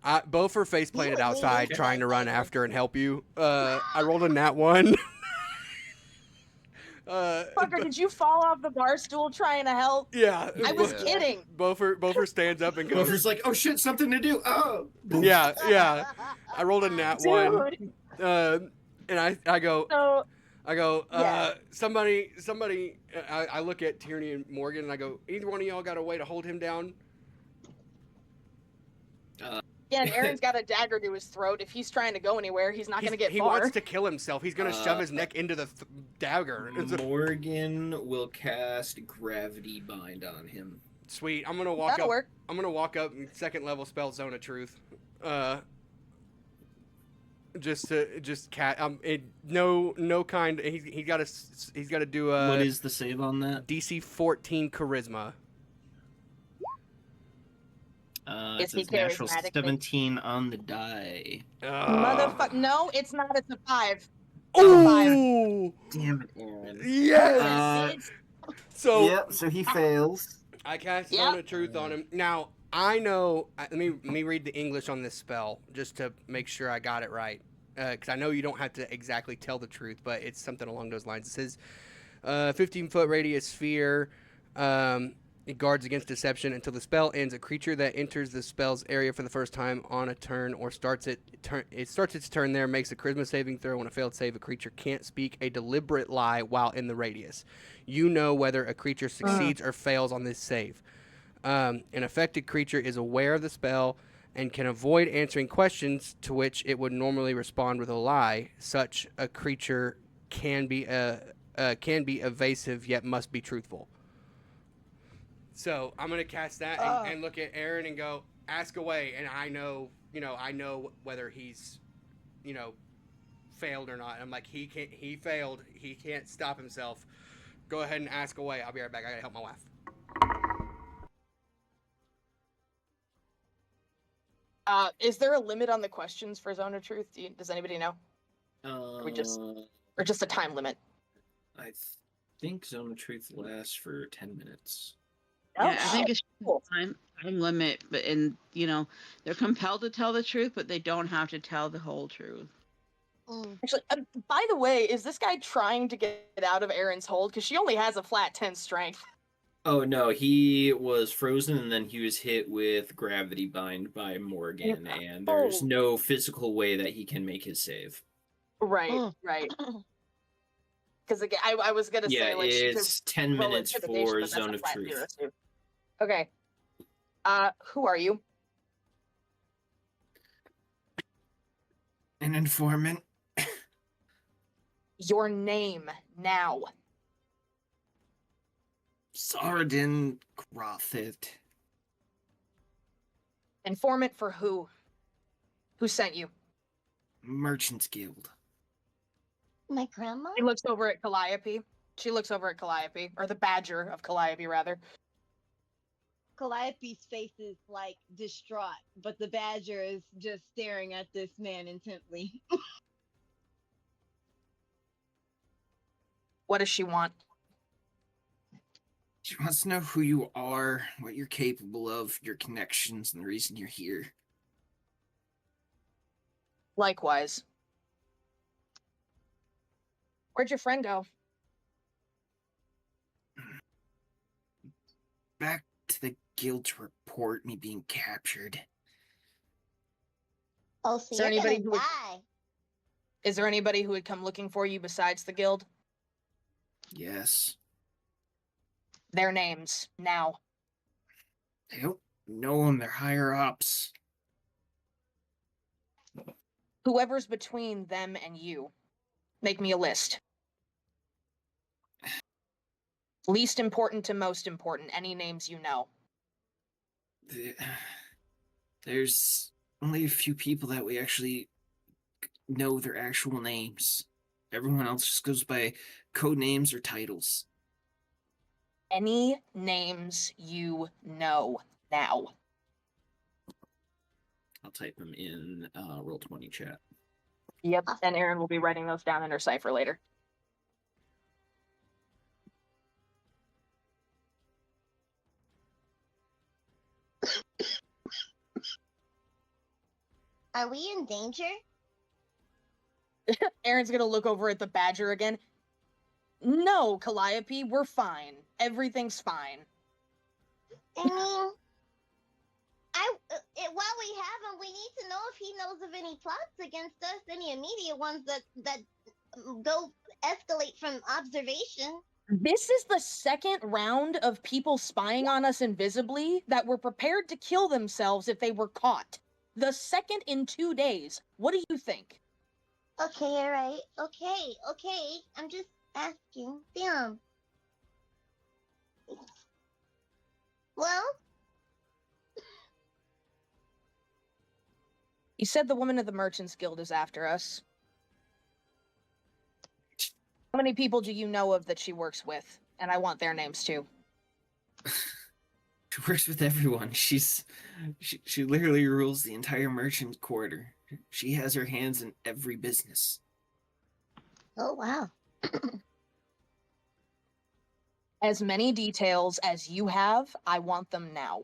Bofer face planted You outside, leave trying to run like after and help you. I rolled a nat 1. Fucker, did you fall off the bar stool trying to help? Yeah. I was Yeah. kidding. Bofer stands up and goes. Gopher's like, oh shit, something to do. Oh. Yeah. I rolled a nat 1. Dude. And I go. So, Yeah. Somebody. I look at Tierney and Morgan and I go, either one of y'all got a way to hold him down? yeah, and Aaron's got a dagger to his throat. If he's trying to go anywhere, he's not going to get He far. wants to kill himself. He's gonna shove his neck into the dagger. It's Morgan will cast Gravity Bind on him. sweet. I'm gonna walk That'll up. work. I'm gonna walk up and second level spell Zone of Truth. No kind. He's got to do a What is the save on that? DC 14 Charisma. It says natural charismatic? 17 on the die. Motherfucker. No, it's not. It's a 5. Oh, Damn it, Aaron. yes. So Yep, so he fails. I cast Yep. Zone of Truth on him. Now I know. Let me read the English on this spell just to make sure I got it right. Because I know you don't have to exactly tell the truth, but it's something along those lines. It says, 15-foot radius sphere. It guards against deception until the spell ends. A creature that enters the spell's area for the first time on a turn or starts its turn there makes a charisma saving throw. On a failed save, a creature can't speak a deliberate lie while in the radius. You know whether a creature succeeds or fails on this save. An affected creature is aware of the spell and can avoid answering questions to which it would normally respond with a lie. Such a creature can be evasive yet must be truthful. So I'm gonna cast that and look at Aaron and go, ask away, and I know whether he's, failed or not. I'm like, he failed. He can't stop himself. Go ahead and ask away. I'll be right back. I gotta help my wife. Is there a limit on the questions for Zone of Truth? Does anybody know? We just- Or just a time limit? I think Zone of Truth lasts for 10 minutes. Oh, Yeah, I think it's cool. time limit, but they're compelled to tell the truth, but they don't have to tell the whole truth. Actually, by the way, is this guy trying to get out of Erin's hold? Because she only has a flat 10 strength. Oh no, he was frozen and then he was hit with gravity bind by Morgan, and there's no physical way that he can make his save. Right, right. Because again, I was gonna say like it's 10 roll minutes intimidation, for but that's a Zone of flat Truth. 0 too. Okay. Who are you? An informant. Your name now. Saradin Grothit. Informant for who? Who sent you? Merchants Guild. My grandma? She looks over at Calliope. Or the Badger of Calliope, rather. Calliope's face is like distraught, but the Badger is just staring at this man intently. What does she want? She wants to know who you are, what you're capable of, your connections, and the reason you're here. Likewise. Where'd your friend go? Back to the guild to report me being captured. Oh, so Is there you're anybody gonna who would- die. Is there anybody who would come looking for you besides the guild? Yes. Their names, now. I don't know them, they're higher ups. Whoever's between them and you. Make me a list. Least important to most important, any names you know. There's only a few people that we actually know their actual names. Everyone else just goes by code names or titles. Any names you know now. I'll type them in Roll20 chat. Yep, and Erin will be writing those down in her cipher later. Are we in danger? Erin's gonna look over at the Badger again. No, Calliope, we're fine. Everything's fine. I mean, while we have him, we need to know if he knows of any plots against us, any immediate ones that go escalate from observation. This is the second round of people spying on us invisibly that were prepared to kill themselves if they were caught. The second in 2 days. What do you think? Okay, alright. Okay. I'm just asking. Damn. Well, You said the woman of the Merchants Guild is after us. How many people do you know of that she works with? And I want their names too. She works with everyone. She literally rules the entire merchant quarter. She has her hands in every business. oh wow. As many details as you have, I want them now.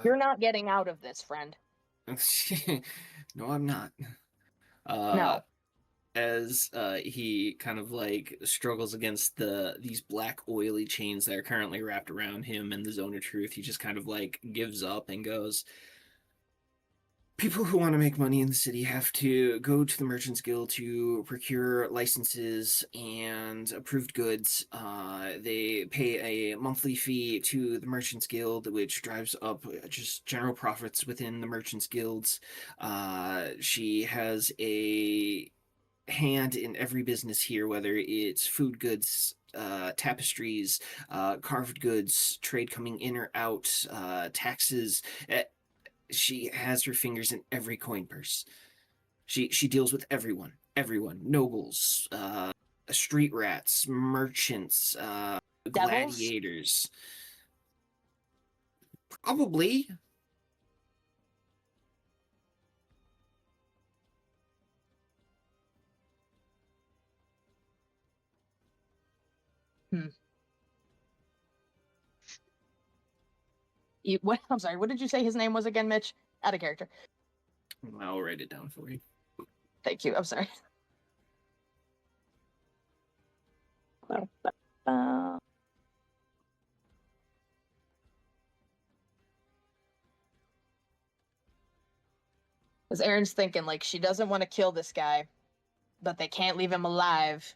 You're not getting out of this, friend. No, I'm not. No. As he kind of like struggles against these black oily chains that are currently wrapped around him in the Zone of Truth, he just kind of like gives up and goes, people who want to make money in the city have to go to the Merchants Guild to procure licenses and approved goods. They pay a monthly fee to the Merchants Guild, which drives up just general profits within the Merchants Guilds. She has a hand in every business here, whether it's food goods, tapestries, carved goods, trade coming in or out, taxes. She has her fingers in every coin purse. She deals with everyone, nobles, street rats, merchants, gladiators. Probably. I'm sorry, what did you say his name was again, Mitch? Out of character. I'll write it down for you. Thank you. I'm sorry. Because Erin's thinking, like, she doesn't want to kill this guy, but they can't leave him alive.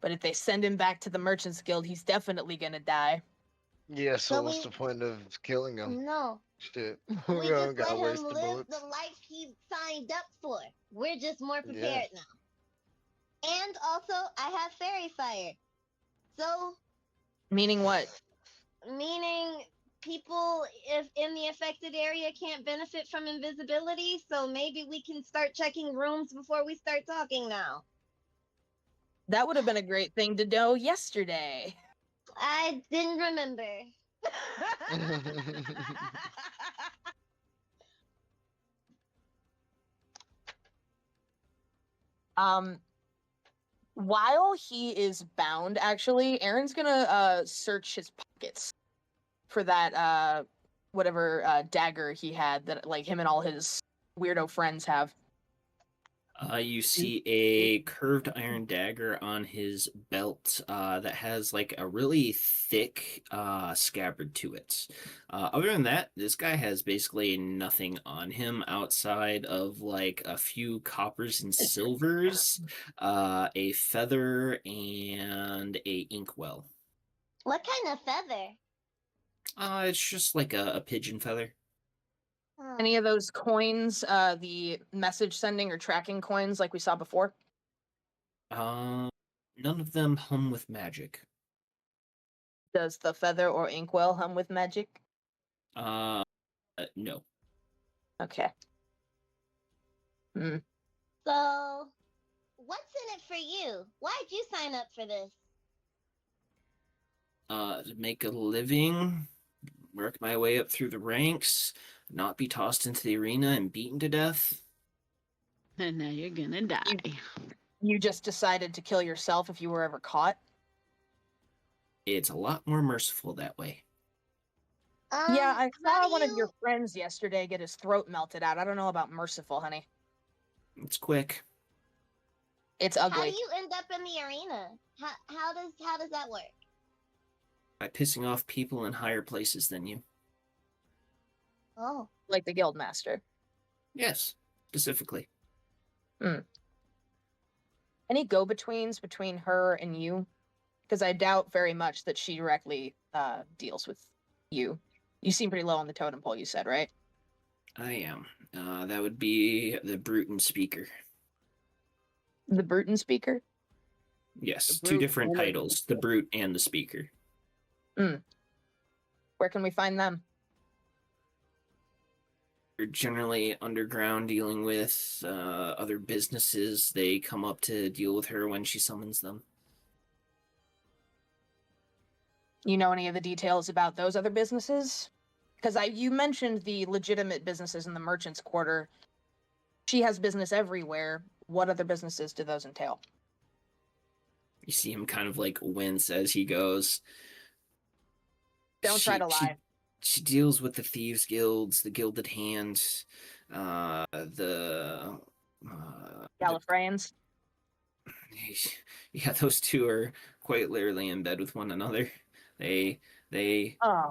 But if they send him back to the Merchants Guild, he's definitely gonna die. Yeah, so So what's we- the point of killing him? No, Shit. we We just don't gotta let waste him the live bullets. the life he signed up for. We're just more Yeah. prepared now. And also, I have fairy fire. So, Meaning what? meaning people if in the affected area can't benefit from invisibility, so maybe we can start checking rooms before we start talking now. That would have been a great thing to know yesterday. I didn't remember. While he is bound, actually, Aaron's gonna search his pockets for that whatever dagger he had that like him and all his weirdo friends have. You see a curved iron dagger on his belt that has like a really thick scabbard to it. Other than that, this guy has basically nothing on him outside of like a few coppers and silvers, a feather, and a inkwell. What kind of feather? It's just like a pigeon feather. Oh. Any of those coins, the message sending or tracking coins like we saw before? None of them hum with magic. Does the feather or inkwell hum with magic? No. Okay. Hmm. So, what's in it for you? Why'd you sign up for this? To make a living, work my way up through the ranks, not be tossed into the arena and beaten to death. And now you're gonna die. You just decided to kill yourself if you were ever caught? It's a lot more merciful that way. Yeah, I how saw do one of you- your friends yesterday get his throat melted out. I don't know about merciful, honey. It's quick. It's How ugly. do you end up in the arena? How does that work? By pissing off people in higher places than you. Oh, Like the guild master. Yes, specifically. Any go-betweens between her and you? Because I doubt very much that she directly deals with you. You seem pretty low on the totem pole, you said, right? I am. That would be the Bruton speaker. The Bruton speaker? Yes, The two Brute different and the titles, the Brute and the Speaker. Where can we find them? They're generally underground dealing with other businesses. They come up to deal with her when she summons them. You know any of the details about those other businesses? Because you mentioned the legitimate businesses in the merchants' quarter. She has business everywhere. What other businesses do those entail? You see him kind of like wince as he goes. Don't try to lie. She deals with the thieves guilds, the gilded hand, the Gallifreyans? yeah, those two are quite literally in bed with one another. Oh.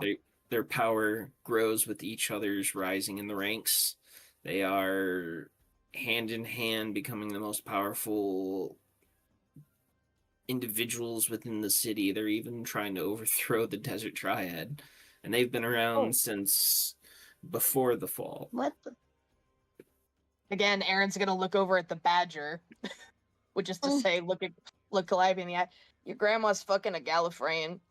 Their power grows with each other's rising in the ranks. They are hand in hand becoming the most powerful individuals within the city. They're even trying to overthrow the Desert Triad, and they've been around since before the fall. what the? Again, Aaron's gonna look over at the badger, which is to say, look Calliope in the eye. Your grandma's fucking a Gallifreyan.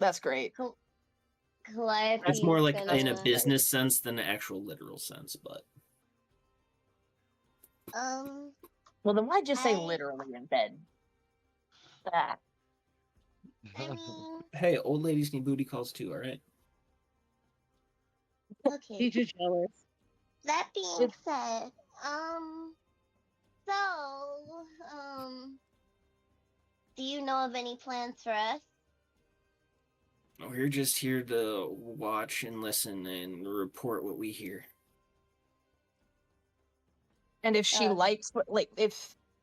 That's great. Calliope It's more like gonna- in a business sense than an actual literal sense, but Well, then why'd you say I- literally in bed? Ah. I mean, hey, old ladies need booty calls too, all right? okay. He's just jealous. That being said, do you know of any plans for us? We're just here to watch and listen and report what we hear. And if she Uh. likes,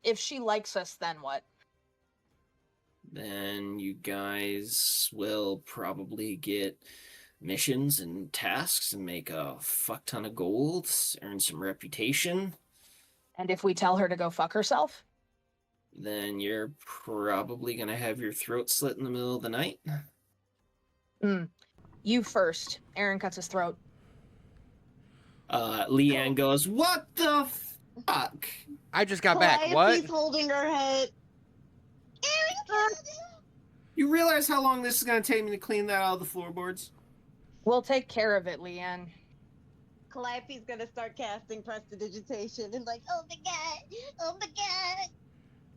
if she likes us, then what? Then you guys will probably get missions and tasks and make a fuck ton of gold, earn some reputation. And if we tell her to go fuck herself? Then you're probably gonna have your throat slit in the middle of the night. You first. Aaron cuts his throat. Leanne goes, "What the fuck?" I just got back. What? Calliope's holding her head. You realize how long this is gonna take me to clean that out of the floorboards? We'll take care of it, Leanne. Calliope's gonna start casting prestidigitation and like, oh my god.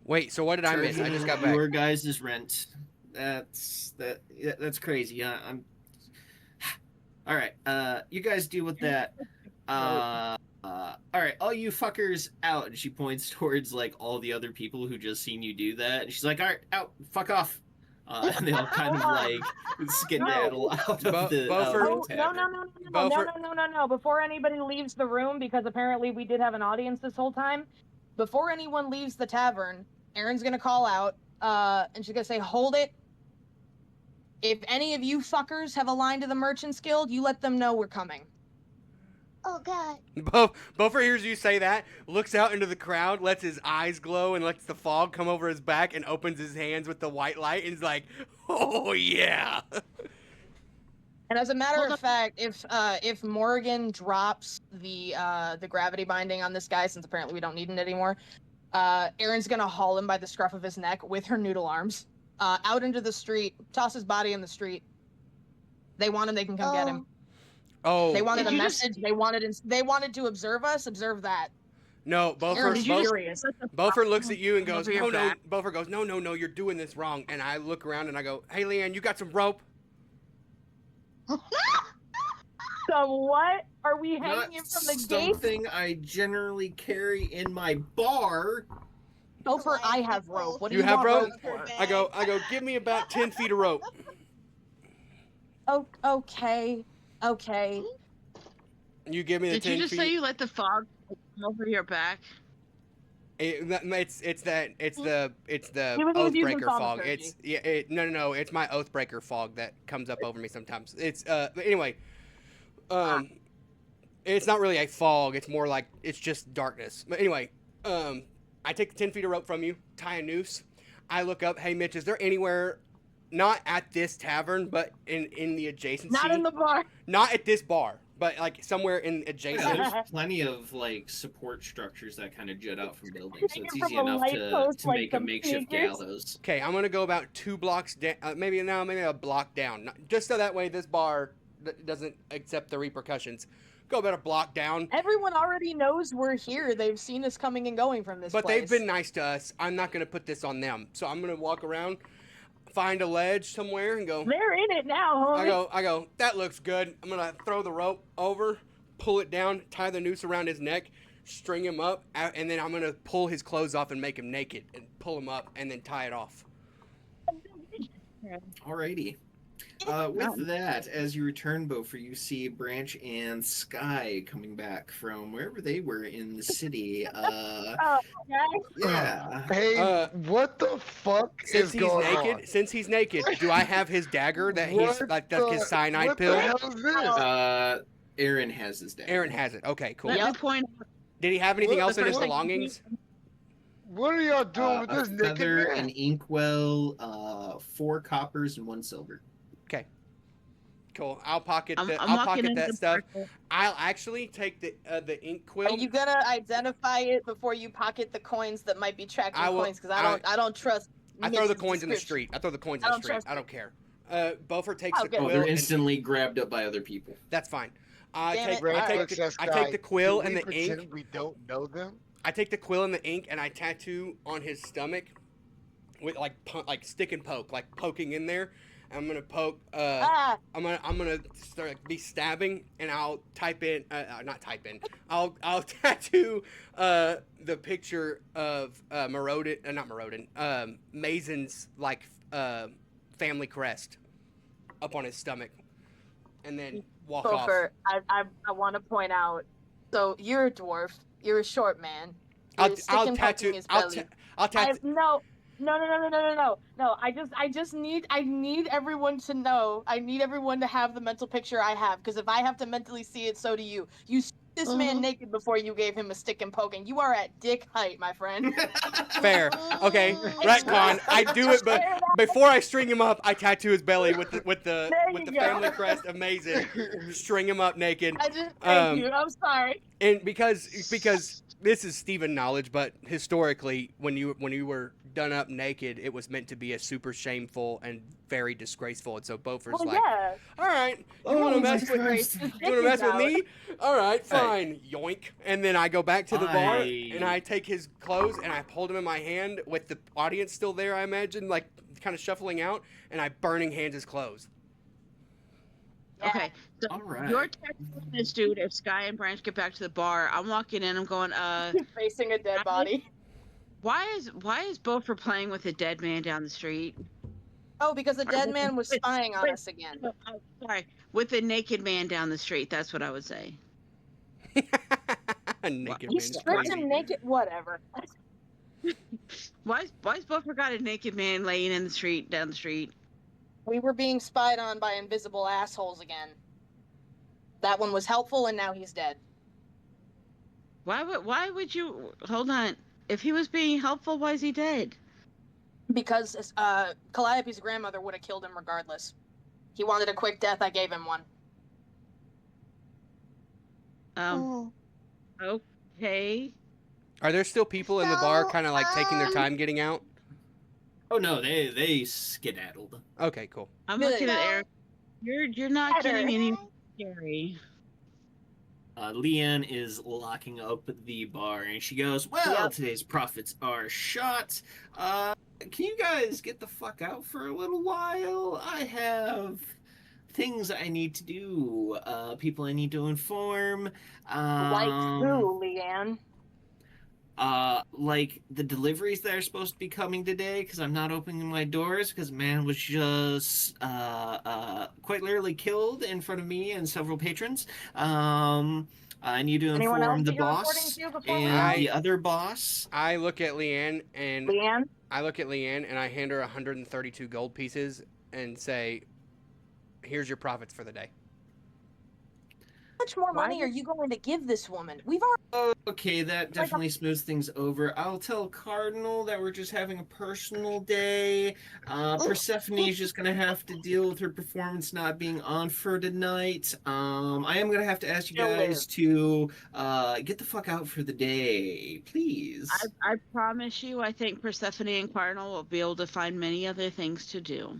Wait, so what did I miss? I just got back. Your guys' rent. That's crazy. I'm. All right. You guys deal with that. All right. All you fuckers out. And she points towards like all the other people who just seen you do that. And she's like, all right, out. Fuck off. And they all kind of like skedaddle out of the. No. Before anybody leaves the room, because apparently we did have an audience this whole time. Before anyone leaves the tavern, Erin's gonna call out, and she's gonna say, "Hold it. If any of you fuckers have a line to the Merchants Guild, you let them know we're coming." Oh god. Bofer hears you say that, looks out into the crowd, lets his eyes glow, and lets the fog come over his back, and opens his hands with the white light, and is like, "Oh yeah." And as a matter of fact, if Morgan drops the gravity binding on this guy, since apparently we don't need it anymore, Erin's gonna haul him by the scruff of his neck with her noodle arms, out into the street, toss his body in the street. They want him, they can come get him. Oh. They wanted a message. They wanted to observe us. Observe that. No, Bofer looks at you and goes, "Oh no." Bofer goes, "No, you're doing this wrong." And I look around and I go, "Hey, Leanne, you got some rope?" So what? Are we hanging him from the gate? Something I generally carry in my bar. Bofer, I have rope. What do You have want rope? for? I go, "Give me about 10 feet of rope." Oh, okay. You give me the 10 feet. Did you just say you let the fog come over your back? It's the using Oathbreaker fog. No. It's my Oathbreaker fog that comes up over me sometimes. It's anyway. It's not really a fog. It's more like it's just darkness. But anyway, I take the 10 feet of rope from you, tie a noose. I look up. Hey, Mitch, is there anywhere, not at this tavern, but in the adjacency? Not in the bar. Not at this bar, but like somewhere in adjacent. Yeah, there's plenty of like support structures that kind of jut out from buildings, so it's easy enough to make a makeshift gallows. Okay, I'm gonna go about 2 blocks down, maybe a block down, just so that way this bar doesn't accept the repercussions. Go about a block down. Everyone already knows we're here. They've seen us coming and going from this place. But they've been nice to us. I'm not gonna put this on them, so I'm gonna walk around, find a ledge somewhere, and go. They're in it now, homie. I go. That looks good. I'm gonna throw the rope over, pull it down, tie the noose around his neck, string him up, and then I'm gonna pull his clothes off and make him naked, and pull him up, and then tie it off. Alrighty. With that, as you return, Bofer, you see Branch and Sky coming back from wherever they were in the city. Yeah. Hey, what the fuck is going on? Since he's naked, do I have his dagger that he's like that's his cyanide pill? What the hell is this? Aaron has his dagger. Aaron has it. Okay, cool. Let me point out. Did he have anything else in his first thing- belongings? What are y'all doing with this a naked feather, man? an inkwell, 4 coppers, and 1 silver. Okay. Cool. I'll pocket I'm I'll walking pocket into that the stuff. circle. I'll actually take the ink quill. Are you gonna identify it before you pocket the coins that might be tracking I will- coins? Because I don't trust. I throw the Mitch's coins in the description. street. I throw the coins I in the don't street. trust I don't care. Bofer takes the Okay. quill. They're and- instantly grabbed up by other people. That's fine. Damn it. Branch I take looks at I Sky. take the quill Can and we the ink. pretend we don't know them? I take the quill and the ink and I tattoo on his stomach with like stick and poke, like poking in there. I'm gonna poke. I'm gonna start be stabbing, and I'll type in. Not type in. I'll tattoo the picture of not Morodin. Mazen's like family crest up on his stomach, and then walk off. Bofer, I want to point out. So you're a dwarf. You're a short man. I'll You're I'll sticking tattoo. poking his belly. I'll tattoo. No. I need everyone to know. I need everyone to have the mental picture I have, because if I have to mentally see it, so do you. You saw this man naked before you gave him a stick and poking. You are at dick height, my friend. Fair. Okay. Retcon. I do it, but before I string him up, I tattoo his belly with the family crest. Amazing. String him up naked. Thank you. I'm sorry. And because this is Steven knowledge, but historically, when you were done up naked, it was meant to be a super shameful and very disgraceful. And so Beaufort's all right, you want to mess with me? All right, fine. Yoink. And then I go back to the bar and I take his clothes and I hold him in my hand with the audience still there, I imagine, like kind of shuffling out, and I burning hands his clothes. Okay, so you're texting this dude. If Sky and Branch get back to the bar, I'm walking in. I'm going, facing a dead body. Why is Beaufort playing with a dead man down the street? Oh, because the dead man was spying on us again. Sorry, with a naked man down the street. That's what I would say. A naked You man. stripped him naked. Whatever. Why's Beaufort got a naked man laying in the street down the street? We were being spied on by invisible assholes again. That one was helpful, and now he's dead. Why would you hold on? If he was being helpful, why is he dead? Because Calliope's grandmother would have killed him regardless. He wanted a quick death. I gave him one. Okay. Are there still people in the bar, kind of like taking their time getting out? Oh no, they skedaddled. Okay, cool. I'm looking at Eric. You're not getting any scary. Leanne is locking up the bar, and she goes, well, today's profits are shot. Can you guys get the fuck out for a little while? I have things I need to do, people I need to inform. Like who, Leanne? Like the deliveries that are supposed to be coming today, because I'm not opening my doors because man was just quite literally killed in front of me and several patrons. I need to inform the boss and the other boss. I look at Leanne and I hand her 132 gold pieces and say, "Here's your profits for the day." How much more money are you going to give this woman? We've already... Okay, that definitely smooths things over. I'll tell Cardinal that we're just having a personal day. Persephone's just gonna have to deal with her performance not being on for tonight. I am gonna have to ask you guys to get the fuck out for the day, please. I promise you, I think Persephone and Cardinal will be able to find many other things to do.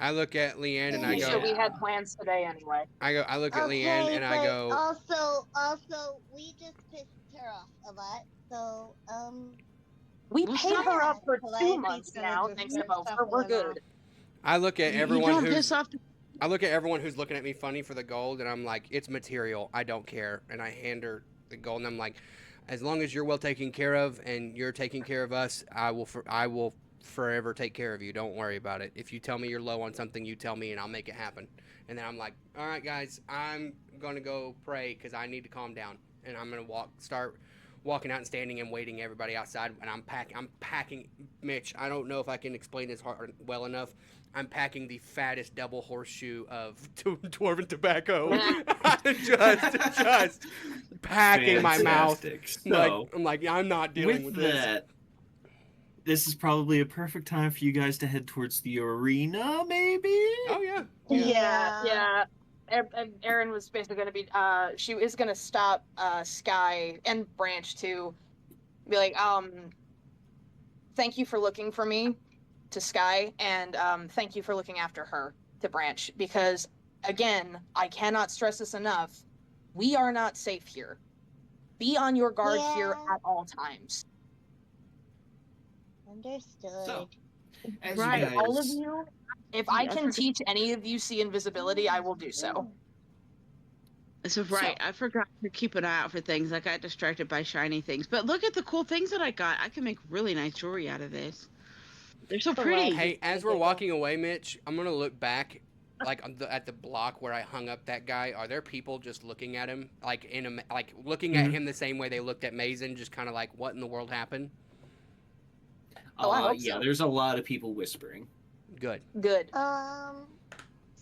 I look at Leanne and I go. So we had plans today anyway. I look at Leanne and I go. Also, we just pissed her off a lot. So, we paid her up for 2 months now. Thanks to Beaufort, we're good. I look at everyone I look at everyone who's looking at me funny for the gold, and I'm like, it's material. I don't care. And I hand her the gold, and I'm like, as long as you're well taken care of and you're taking care of us, I will forever take care of you. Don't worry about it. If you tell me you're low on something, you tell me and I'll make it happen. And then I'm like, all right guys, I'm gonna go pray because I need to calm down, and I'm gonna start walking out and standing and waiting everybody outside, and I'm packing Mitch, I don't know if I can explain this well enough. I'm packing the fattest double horseshoe of dwarven tobacco. just packing my mouth. So, I'm like, I'm not dealing with this. This is probably a perfect time for you guys to head towards the arena, maybe? Oh, yeah. Yeah. Erin was basically going to be, she is going to stop Sky and Branch to be like, thank you for looking for me to Sky, and thank you for looking after her to Branch, because, again, I cannot stress this enough, we are not safe here. Be on your guard here at all times. Understood. So, right, all of you. If I can teach any of you see invisibility, I will do so. So I forgot to keep an eye out for things. I got distracted by shiny things. But look at the cool things that I got. I can make really nice jewelry out of this. They're so pretty. Hey, as we're walking away, Mitch, I'm going to look back like at the block where I hung up that guy, are there people just looking at him, like looking at him the same way they looked at Mason, just kind of like, what in the world happened? Oh, I hope Yeah, so. there's a lot of people whispering. Good. Good.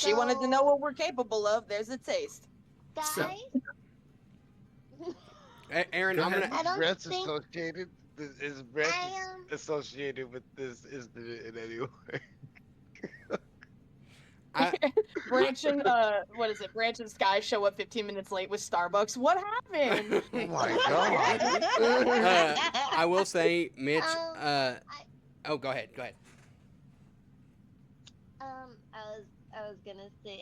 She wanted to know So, what we're capable of. There's a taste. guys, So- Aaron, Go I'm ahead. gonna. I don't Brett's think associated. Is Brett I associated with this? Is in any way? Branch and what is it? Branch and Sky show up 15 minutes late with Starbucks. What happened? Oh my god! I will say, Mitch. Um, Go ahead. Go ahead. I was gonna say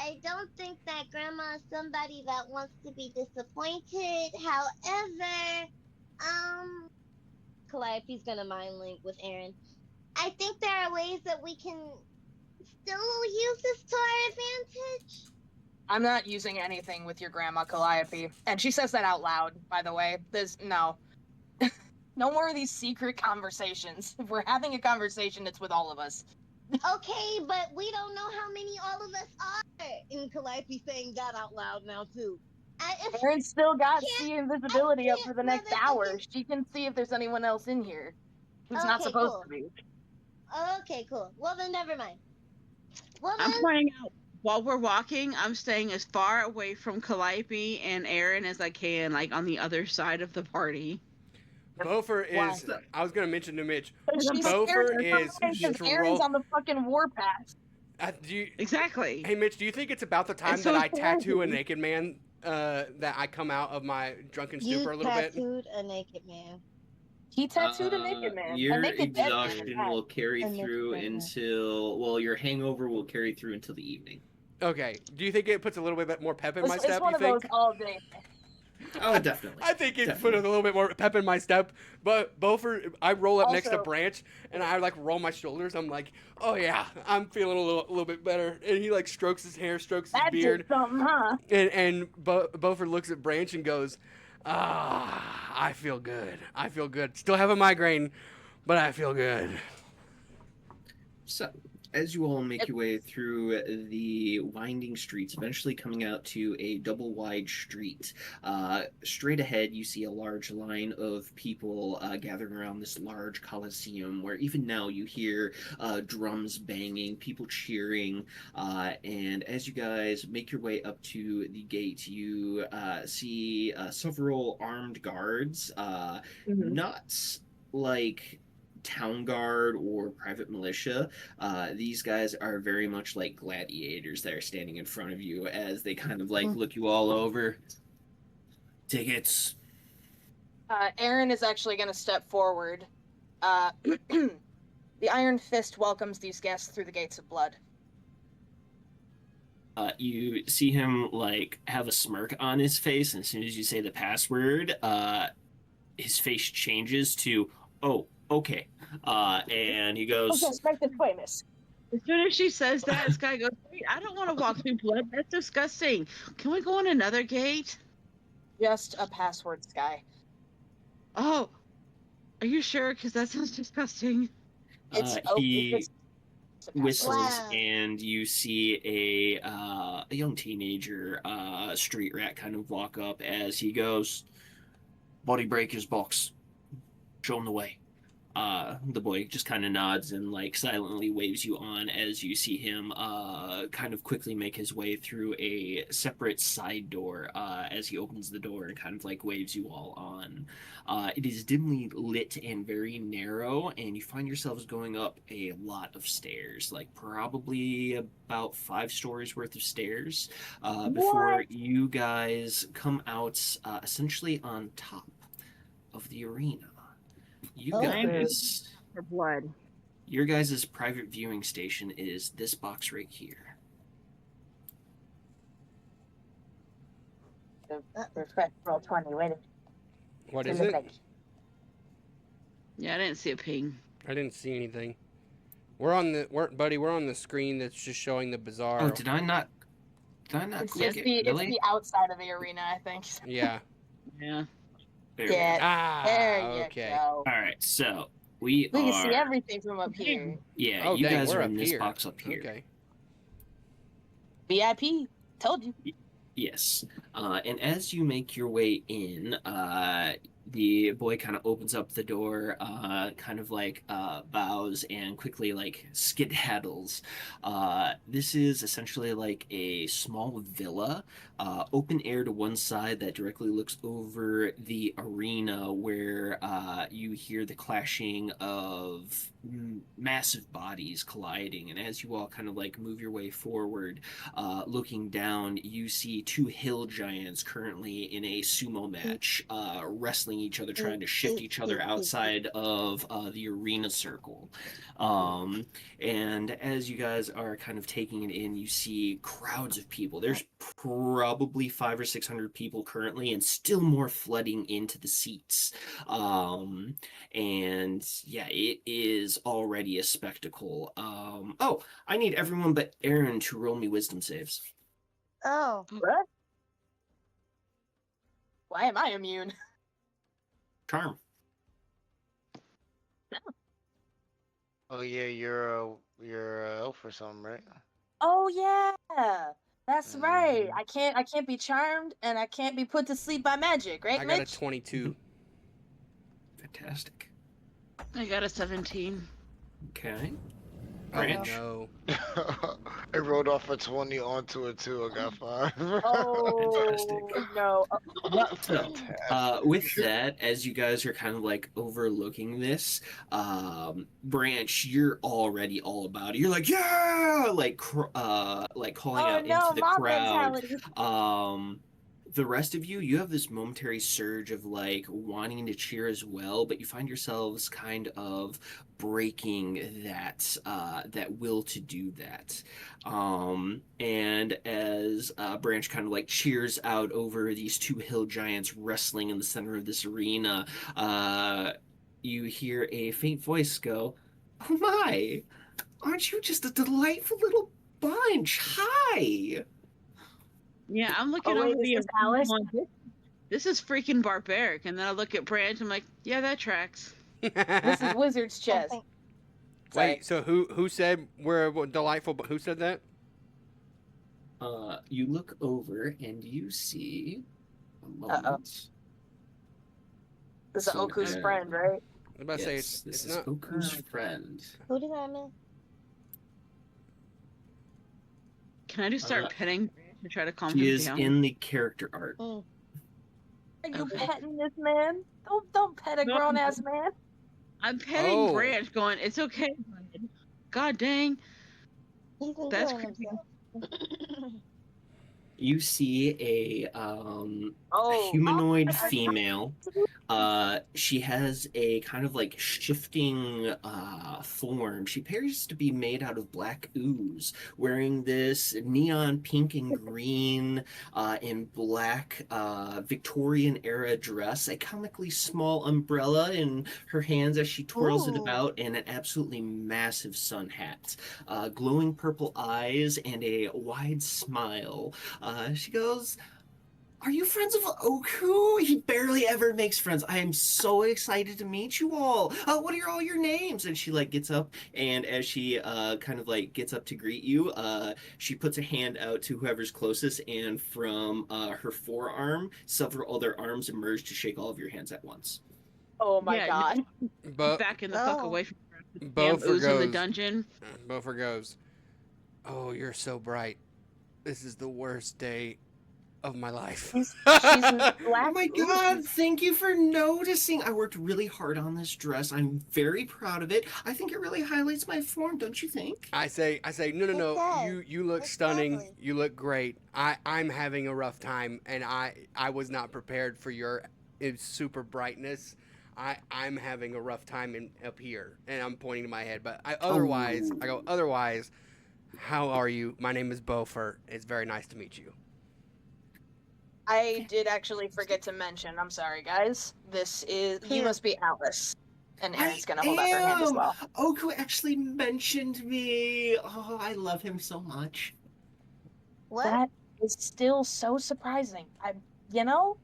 I don't think that Grandma is somebody that wants to be disappointed. However, Calliope's gonna mind link with Aaron. I think there are ways that we can still use this to our advantage. I'm not using anything with your grandma Calliope. And she says that out loud, by the way. There's no more of these secret conversations. If we're having a conversation, it's with all of us. Okay, but we don't know how many all of us are. And Calliope saying that out loud now too. Aaron still got Can't- see invisibility up can't for the know next that hour. this is- She can see if there's anyone else in here who's not Okay, supposed cool. to be. Okay, cool. Well then, never mind. Well I'm then, pointing out while we're walking, I'm staying as far away from Calliope and Aaron as I can, like on the other side of the party. Bofer Why? is. I was gonna mention to Mitch. She's Bofer scared is because Aaron's on the fucking warpath. Exactly. Hey Mitch, do you think it's about the time And so that I is tattoo a Calliope. naked man? That I come out of my drunken you stupor a little bit. tattooed a naked man. He tattooed a naked man. Your a naked dead man. exhaustion will carry A naked through dead man. until, well, your hangover will carry through until the evening. Okay. Do you think it puts a little bit more pep in my It's step? one You of those think? all day. Oh, definitely. I think it put a Definitely. little bit more pep in my step. But Bofer, I roll up next to Also- Branch and I like roll my shoulders. I'm like, oh yeah, I'm feeling a little bit better. And he like strokes his hair, strokes his That beard. did something, huh? And Bofer looks at Branch and goes, I feel good. I feel good. Still have a migraine, but I feel good. So, as you all make your way through the winding streets, eventually coming out to a double wide street, straight ahead you see a large line of people gathering around this large coliseum where even now you hear drums banging, people cheering, and as you guys make your way up to the gate, you see several armed guards, not like town guard or private militia. These guys are very much like gladiators that are standing in front of you as they kind of like look you all over. Tickets. Aaron is actually going to step forward. The Iron Fist welcomes these guests through the gates of blood. You see him like have a smirk on his face, and as soon as you say the password, his face changes to, oh, okay. And he goes, make this way, miss. As soon as she says that, this guy goes, "Wait, I don't want to walk through blood. That's disgusting. Can we go on another gate?" Just a password, Sky. Oh, are you sure? Because that sounds disgusting. he whistles, Wow. and you see a young teenager, street rat, kind of walk up as he goes, "Body breaker's box. Show him the way." The boy just kind of nods and like silently waves you on as you see him kind of quickly make his way through a separate side door as he opens the door and kind of like waves you all on. It is dimly lit and very narrow, and you find yourselves going up a lot of stairs, like probably about 5 stories worth of stairs, before you guys come out essentially on top of the arena. You guys, For blood. your guys' private viewing station is this box right here. Refresh roll 20. Wait. What is it? Yeah, I didn't see a ping. I didn't see anything. We're on the screen that's just showing the Bazzar. Oh, did I not It's click the, it? Really? it's the outside of the arena, I think. Yeah. Yeah. There we go. Yeah. There you Okay. go. All right, so we We can see are. everything from up here. Yeah, Oh, you dang, guys we're are up in this here. box up here. Okay. VIP. Told you. Yes. And as you make your way in, the boy kind of opens up the door, kind of like bows and quickly like skedaddles. This is essentially like a small villa, open air to one side that directly looks over the arena where you hear the clashing of massive bodies colliding. And as you all kind of like move your way forward, looking down, you see two hill giants currently in a sumo match, wrestling each other, trying to shift each other outside of the arena circle. And as you guys are kind of taking it in, you see crowds of people. There's probably 500 or 600 people currently, and still more flooding into the seats. And yeah, it is already a spectacle. Oh, I need everyone but Aaron to roll me wisdom saves. Oh. What? Why am I immune? Charm. Oh yeah, you're a elf or something, right? Oh yeah, that's right. Mhm. I can't be charmed, and I can't be put to sleep by magic, right, I got a Mitch? 22. Fantastic. I got a 17. Okay. Oh Branch. no. I rolled off a 20 onto it too. I got 5. Oh no. So, with that, as you guys are kind of like overlooking this, Branch, you're already all about it. You're like, yeah, like calling Oh out no, into the mob crowd. mentality. The rest of you have this momentary surge of like wanting to cheer as well, but you find yourselves kind of breaking that will to do that. And as Branch kind of like cheers out over these two hill giants wrestling in the center of this arena, you hear a faint voice go, "Oh my, aren't you just a delightful little bunch? Hi." Yeah, I'm looking Oh wait, over is the this arena Alice? going, this is freaking barbaric. And then I look at Branch, I'm like, yeah, that tracks. This is Wizard's chest. Something. Sorry. Wait, so who said we're delightful? But who said that? You look over and you see a Uh-oh. moment. This is So, Oku's friend, right? I was about to say Yes, this it's is not. Oku's friend. Who did I miss? Can I just start Uh, petting Branch to try to calm She him is down? in the character art. Mm. Are you Okay. petting this man? Don't pet a No. grown ass man. I'm petting Oh. Branch, going, it's okay, bud. God dang. He's That's enjoying creepy. himself. You see a Oh, humanoid oh, female. She has a kind of like shifting form. She appears to be made out of black ooze, wearing this neon pink and green and black Victorian era dress, a comically small umbrella in her hands as she twirls it Ooh. about, and an absolutely massive sun hat. Glowing purple eyes and a wide smile. She goes, "Are you friends of Oku? He barely ever makes friends. I am so excited to meet you all. What are all your names?" And she like gets up, and as she kind of like gets up to greet you, she puts a hand out to whoever's closest, and from her forearm, several other arms emerge to shake all of your hands at once. oh my Yeah, god. But Back in the fuck Oh. away from the damn Beaufort ooze in the goes. dungeon. Beaufort goes. "Oh, you're so bright. This is the worst day of my life." She's black. Oh my god, thank you for noticing. I worked really hard on this dress. I'm very proud of it. I think it really highlights my form, don't you think? I say, no, It does. you look stunning. Exactly. You look great. I'm having a rough time, and I was not prepared for your super brightness. I'm having a rough time up here, and I'm pointing to my head. But otherwise, I go, otherwise, how are you? My name is Beaufort. It's very nice to meet you. I did actually forget to mention. I'm sorry, guys. This is you Here. must be Alice, and I Aaron's gonna hold up her hand as am! well. Oku actually mentioned me. Oh, I love him so much. What? That is still so surprising. I'm,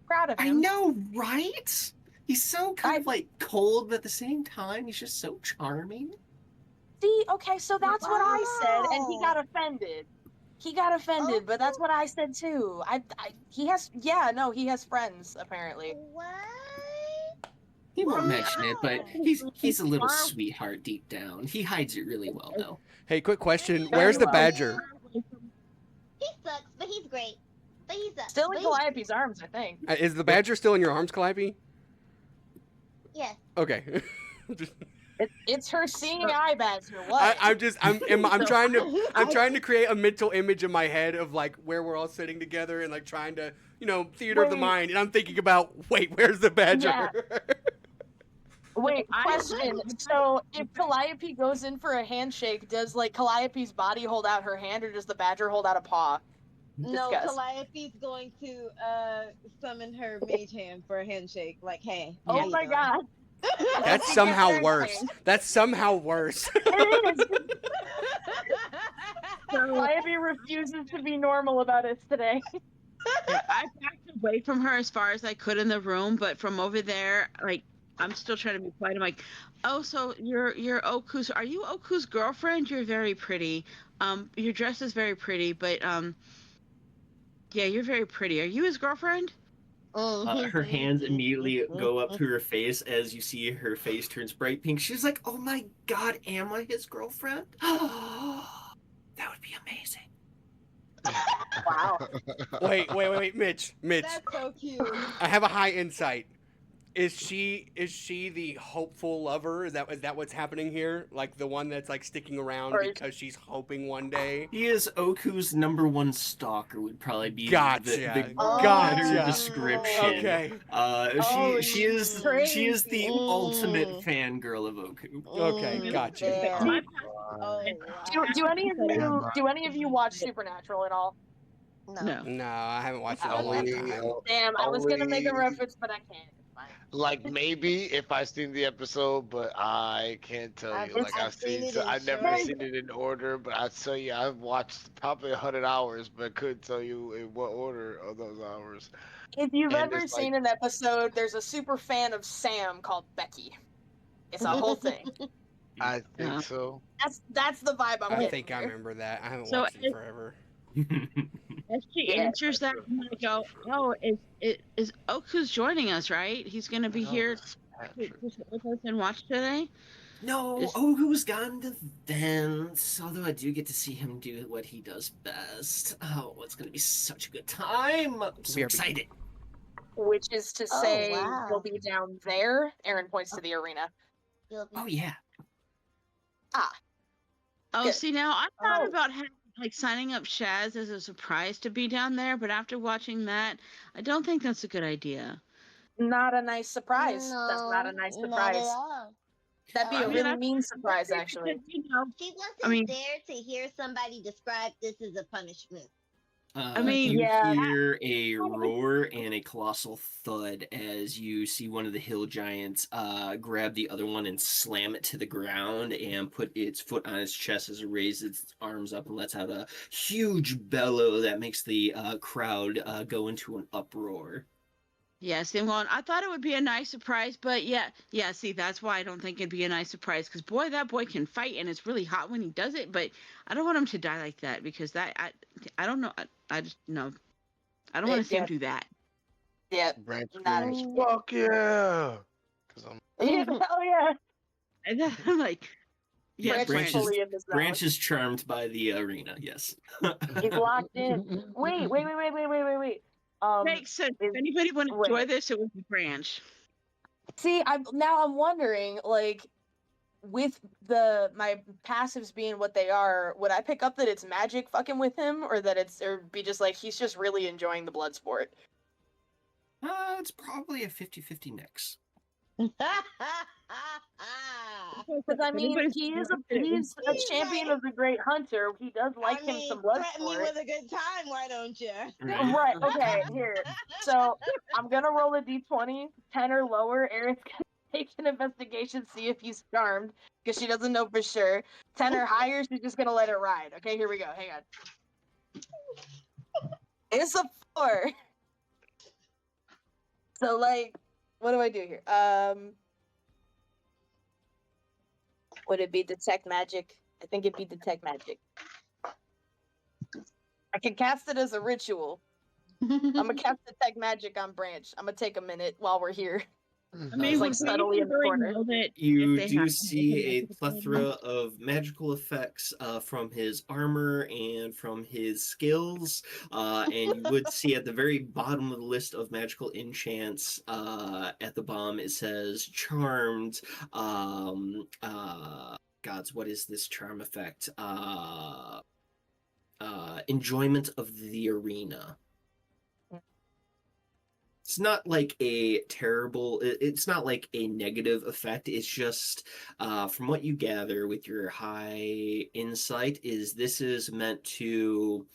proud of I him. know, right? He's so kind of like cold, but at the same time, he's just so charming. See, okay, so that's what I said, and he Wow. got offended. He got offended, but that's what I said too. He has friends apparently. What? He won't Wow. mention it, but he's a little sweetheart deep down. He hides it really well, though. Hey, quick question. Very Where's the well. badger? He sucks, but he's great. But he sucks. Still in but he's- Calliope's arms, I think. Is the badger still in your arms, Calliope? Yes. Okay. It's her seeing eye badger. What? I'm trying to create a mental image in my head of like where we're all sitting together and like trying to, theater of the Wait. mind, and I'm thinking about, wait, where's the badger? Yeah. Wait, question. So if Calliope goes in for a handshake, does like Calliope's body hold out her hand, or does the badger hold out a paw? No, Discuss. Calliope's going to summon her mage hand for a handshake. Like, hey. how Oh you my doing? god. That's That's somehow embarrassing. worse. That's somehow worse. It is. Calliope refuses to be normal about it today. I backed away from her as far as I could in the room, but from over there, like, I'm still trying to be quiet. I'm like, oh, so you're Oku's. Are you Oku's girlfriend? You're very pretty. Your dress is very pretty, but yeah, you're very pretty. Are you his girlfriend? Her hands immediately go up to her face as you see her face turns bright pink. She's like, "Oh my god, am I his girlfriend? That would be amazing." Wow. Wait, Mitch. That's so cute. I have a high insight. Is she the hopeful lover? Is that what's happening here? Like the one that's like sticking around Or is- because she's hoping one day? He is Oku's #1 stalker. Would probably be Gotcha. the Gotcha. better description. Okay. She is the ultimate fangirl of Oku. Okay, gotcha. See, Oh, do any of you watch Supernatural at all? No. No, I haven't watched it in a long time. Damn, I was gonna make a Only- reference, but I can't. It's fine. Like maybe if I seen the episode, but I can't tell you. Like I've seen it in I've never shorts. seen it in order, but I tell you, I've watched probably 100 hours, but couldn't tell you in what order of those hours. If you've And ever it's seen an episode, there's a super fan of Sam called Becky. It's a whole thing. I think so. That's the vibe I'm I getting. think I here. remember that. I haven't So watched it forever. If she Yeah. answers that, I'm gonna go, oh, is Oku's joining us, right? He's gonna be here to sit with us and watch today? No, Is- Oku's gone to Vents, although I do get to see him do what he does best. Oh, it's gonna be such a good time. I'm so BRB. excited. Which is to Oh, say, wow. you'll be down there. Aaron points to the arena. You'll be- Oh yeah. Oh, Good. see, now I thought Oh. about like signing up Shaz as a surprise to be down there, but after watching that, I don't think that's a good idea. Not a nice surprise. That's not a No, nice Not surprise. at all. That'd be I a mean, really mean surprise, actually. You know, She wasn't I mean- there to hear somebody describe this as a punishment. I mean, you yeah. hear a roar and a colossal thud as you see one of the hill giants grab the other one and slam it to the ground and put its foot on its chest as it raises its arms up and lets out a huge bellow that makes the crowd go into an uproar. yes, and well, I thought it would be a nice surprise, but yeah, see, that's why I don't think it'd be a nice surprise, because boy, that boy can fight, and it's really hot when he does it, but I don't want him to die like that, because I don't know, I just, no, I don't want to see him Yeah. do that. Yeah. Branch Not screams, a- "Fuck yeah!" 'Cause I'm Oh yeah. And then I'm like, Yeah, yes, Branch is Branch is- fully in this zone. Branch is charmed by the arena, yes. He's locked in. Wait. Makes sense. If is- anybody want to wait. enjoy this, it would be Branch. See, I'm wondering, like, with my passives being what they are, would I pick up that it's magic fucking with him, or be just like he's just really enjoying the blood sport? It's probably a 50-50 mix. Because I mean, he's a champion of the great hunter. He does like him some blood threaten me sport. with a good time, why don't you? Right. Okay. Here. So I'm gonna roll a d20, 10 or lower. Erin's gonna take an investigation, see if he's charmed, because she doesn't know for sure. 10 or higher, she's just gonna let it ride. Okay. Here we go. Hang on. It's a 4. So like, what do I do here? Would it be detect magic? I think it'd be detect magic. I can cast it as a ritual. I'm gonna cast Detect Magic on Branch. I'm gonna take a minute while we're here. I mean, like would subtly in the really corner. know that You if they do have see a plethora of magical effects from his armor and from his skills, and you would see at the very bottom of the list of magical enchants at the bottom it says charmed. Gods, what is this charm effect? Enjoyment of the arena. It's not like a terrible, it's not like a negative effect. It's just, from what you gather with your high insight, is this is meant to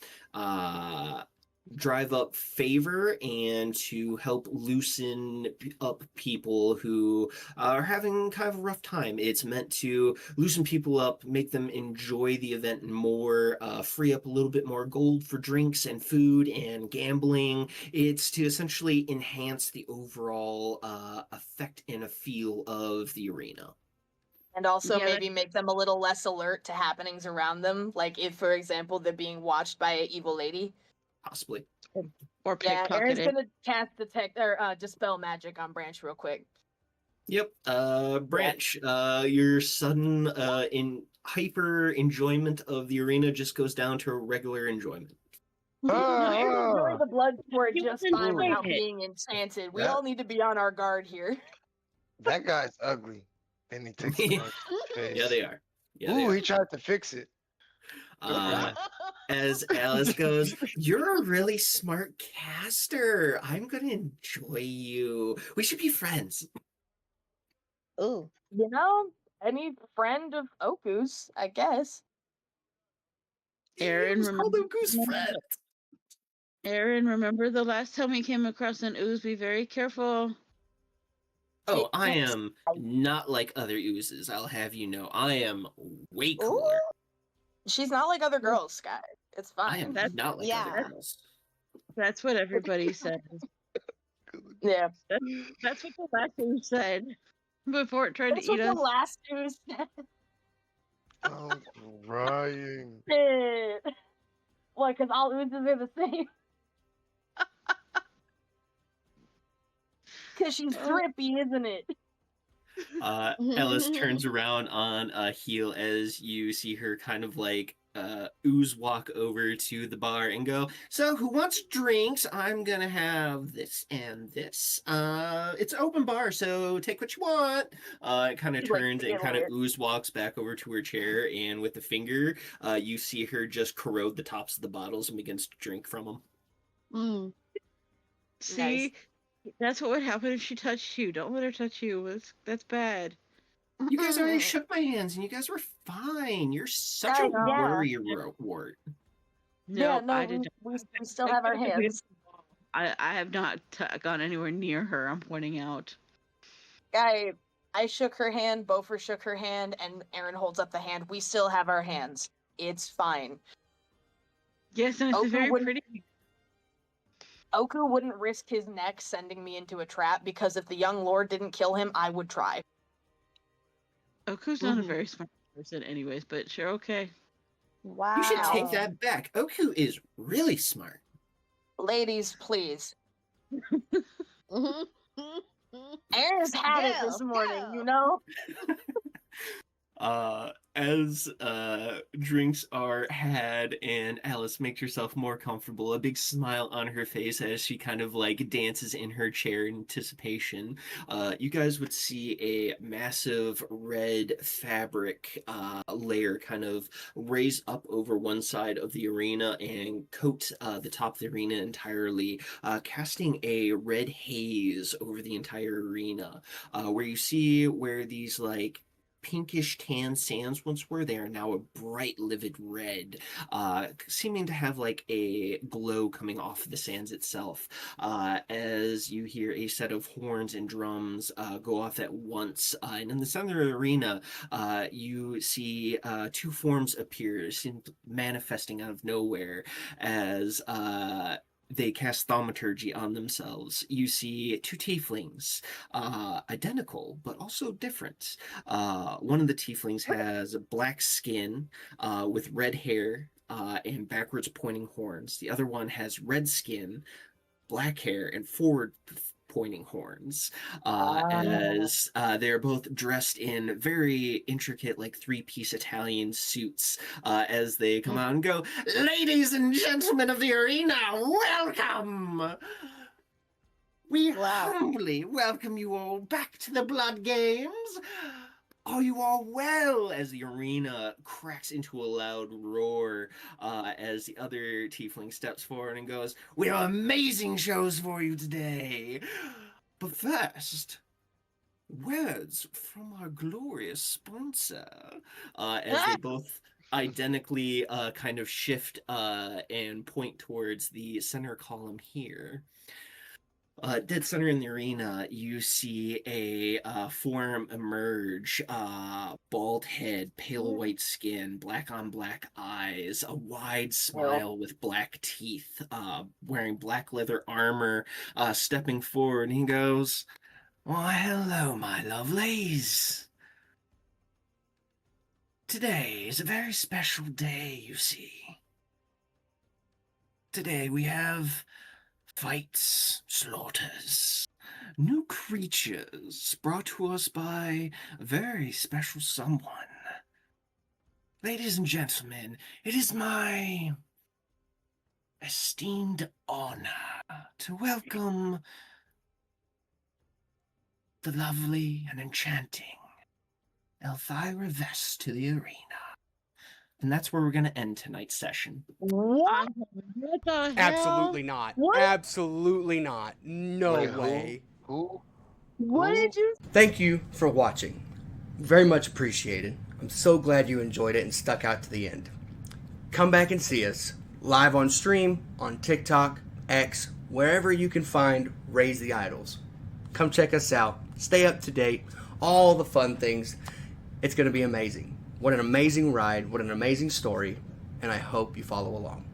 drive up favor and to help loosen up people who are having kind of a rough time. It's meant to loosen people up, make them enjoy the event more, free up a little bit more gold for drinks and food and gambling. It's to essentially enhance the overall effect and a feel of the arena. And also Yeah, maybe make them a little less alert to happenings around them. Like if, for example, they're being watched by an evil lady. Possibly. or Yeah, Aaron's pickpocketed. gonna cast Detect or Dispel Magic on Branch real quick. Yep. Branch, your sudden in hyper enjoyment of the arena just goes down to regular enjoyment. I enjoy the blood sport You just can fine enjoy without it. being enchanted. We Yeah. all need to be on our guard here. That guy's ugly. And he takes the punch in the face. Yeah, they are. Yeah, Ooh, they are. he tried to fix it. As Alice goes, "You're a really smart caster. I'm gonna enjoy you. We should be friends." Ooh. You know, any friend of Oku's, I guess. Aaron, Just called him Goose friend. Aaron, remember the last time we came across an ooze? Be very careful. Oh, I am not like other oozes. I'll have you know, I am way cooler. She's not like other girls, Sky. It's I fine. am That's- not like yeah. other girls. That's what everybody said. Yeah. That's what the last ooze said before it tried That's to what eat the us. last news I'm crying. said. What, because all oozes are the same? Because she's drippy, isn't it? Ellis turns around on a heel as you see her kind of like ooze walk over to the bar and go, "So who wants drinks? I'm gonna have this and this. It's an open bar, so take what you want." It kind of She's like, turns and "Get kind of lit." ooze walks back over to her chair, and with the finger, you see her just corrode the tops of the bottles and begins to drink from them. Mm. See, that's what would happen if she touched you. Don't let her touch you. That's bad. You guys already shook my hands, and you guys were fine. You're such I a know. worry wart. No, Yeah, no, I did. we still have our hands. I have not gone anywhere near her. I'm pointing out. I shook her hand, Beaufort shook her hand, and Aaron holds up the hand. We still have our hands. It's fine. Yes, and it's Oku very wouldn't- pretty. Oku wouldn't risk his neck sending me into a trap because if the young lord didn't kill him, I would try. Oku's not a very smart person, anyways. But sure, okay. Wow. You should take that back. Oku is really smart. Ladies, please. Mhm. Aaron's had it this Girl, morning, girl. you know? As drinks are had and Alice makes herself more comfortable, a big smile on her face as she kind of like dances in her chair in anticipation. You guys would see a massive red fabric layer kind of raise up over one side of the arena and coat the top of the arena entirely, casting a red haze over the entire arena, where you see where these like pinkish tan sands once were, they are now a bright livid red, seeming to have like a glow coming off the sands itself, as you hear a set of horns and drums go off at once, and in the center of the arena you see two forms appear, manifesting out of nowhere as they cast thaumaturgy on themselves. You see two tieflings, identical but also different. One of the tieflings has black skin with red hair, and backwards pointing horns. The other one has red skin, black hair, and forward pointing horns, as they're both dressed in very intricate, like three-piece Italian suits, as they come out and go, "Ladies and gentlemen of the arena, welcome! We humbly welcome you all back to the Blood Games. Are you all well?" As the arena cracks into a loud roar, as the other tiefling steps forward and goes, "We have amazing shows for you today. But first, words from our glorious sponsor." As they both identically kind of shift and point towards the center column here. Dead center in the arena, you see a form emerge, bald head, pale white skin, black on black eyes, a wide smile with black teeth, wearing black leather armor, stepping forward, and he goes, "Why, hello, my lovelies. Today is a very special day, you see. Today we have fights, slaughters, new creatures brought to us by a very special someone. Ladies and gentlemen, it is my esteemed honor to welcome the lovely and enchanting Elthyra Vest to the arena." And that's where we're going to end tonight's session. What the hell? Absolutely not. What? Absolutely not. No Wait, way. Who? What did you? Thank you for watching. Very much appreciated. I'm so glad you enjoyed it and stuck out to the end. Come back and see us live on stream, on TikTok, X, wherever you can find Raise the Idols. Come check us out. Stay up to date. All the fun things. It's going to be amazing. What an amazing ride. What an amazing story. And I hope you follow along.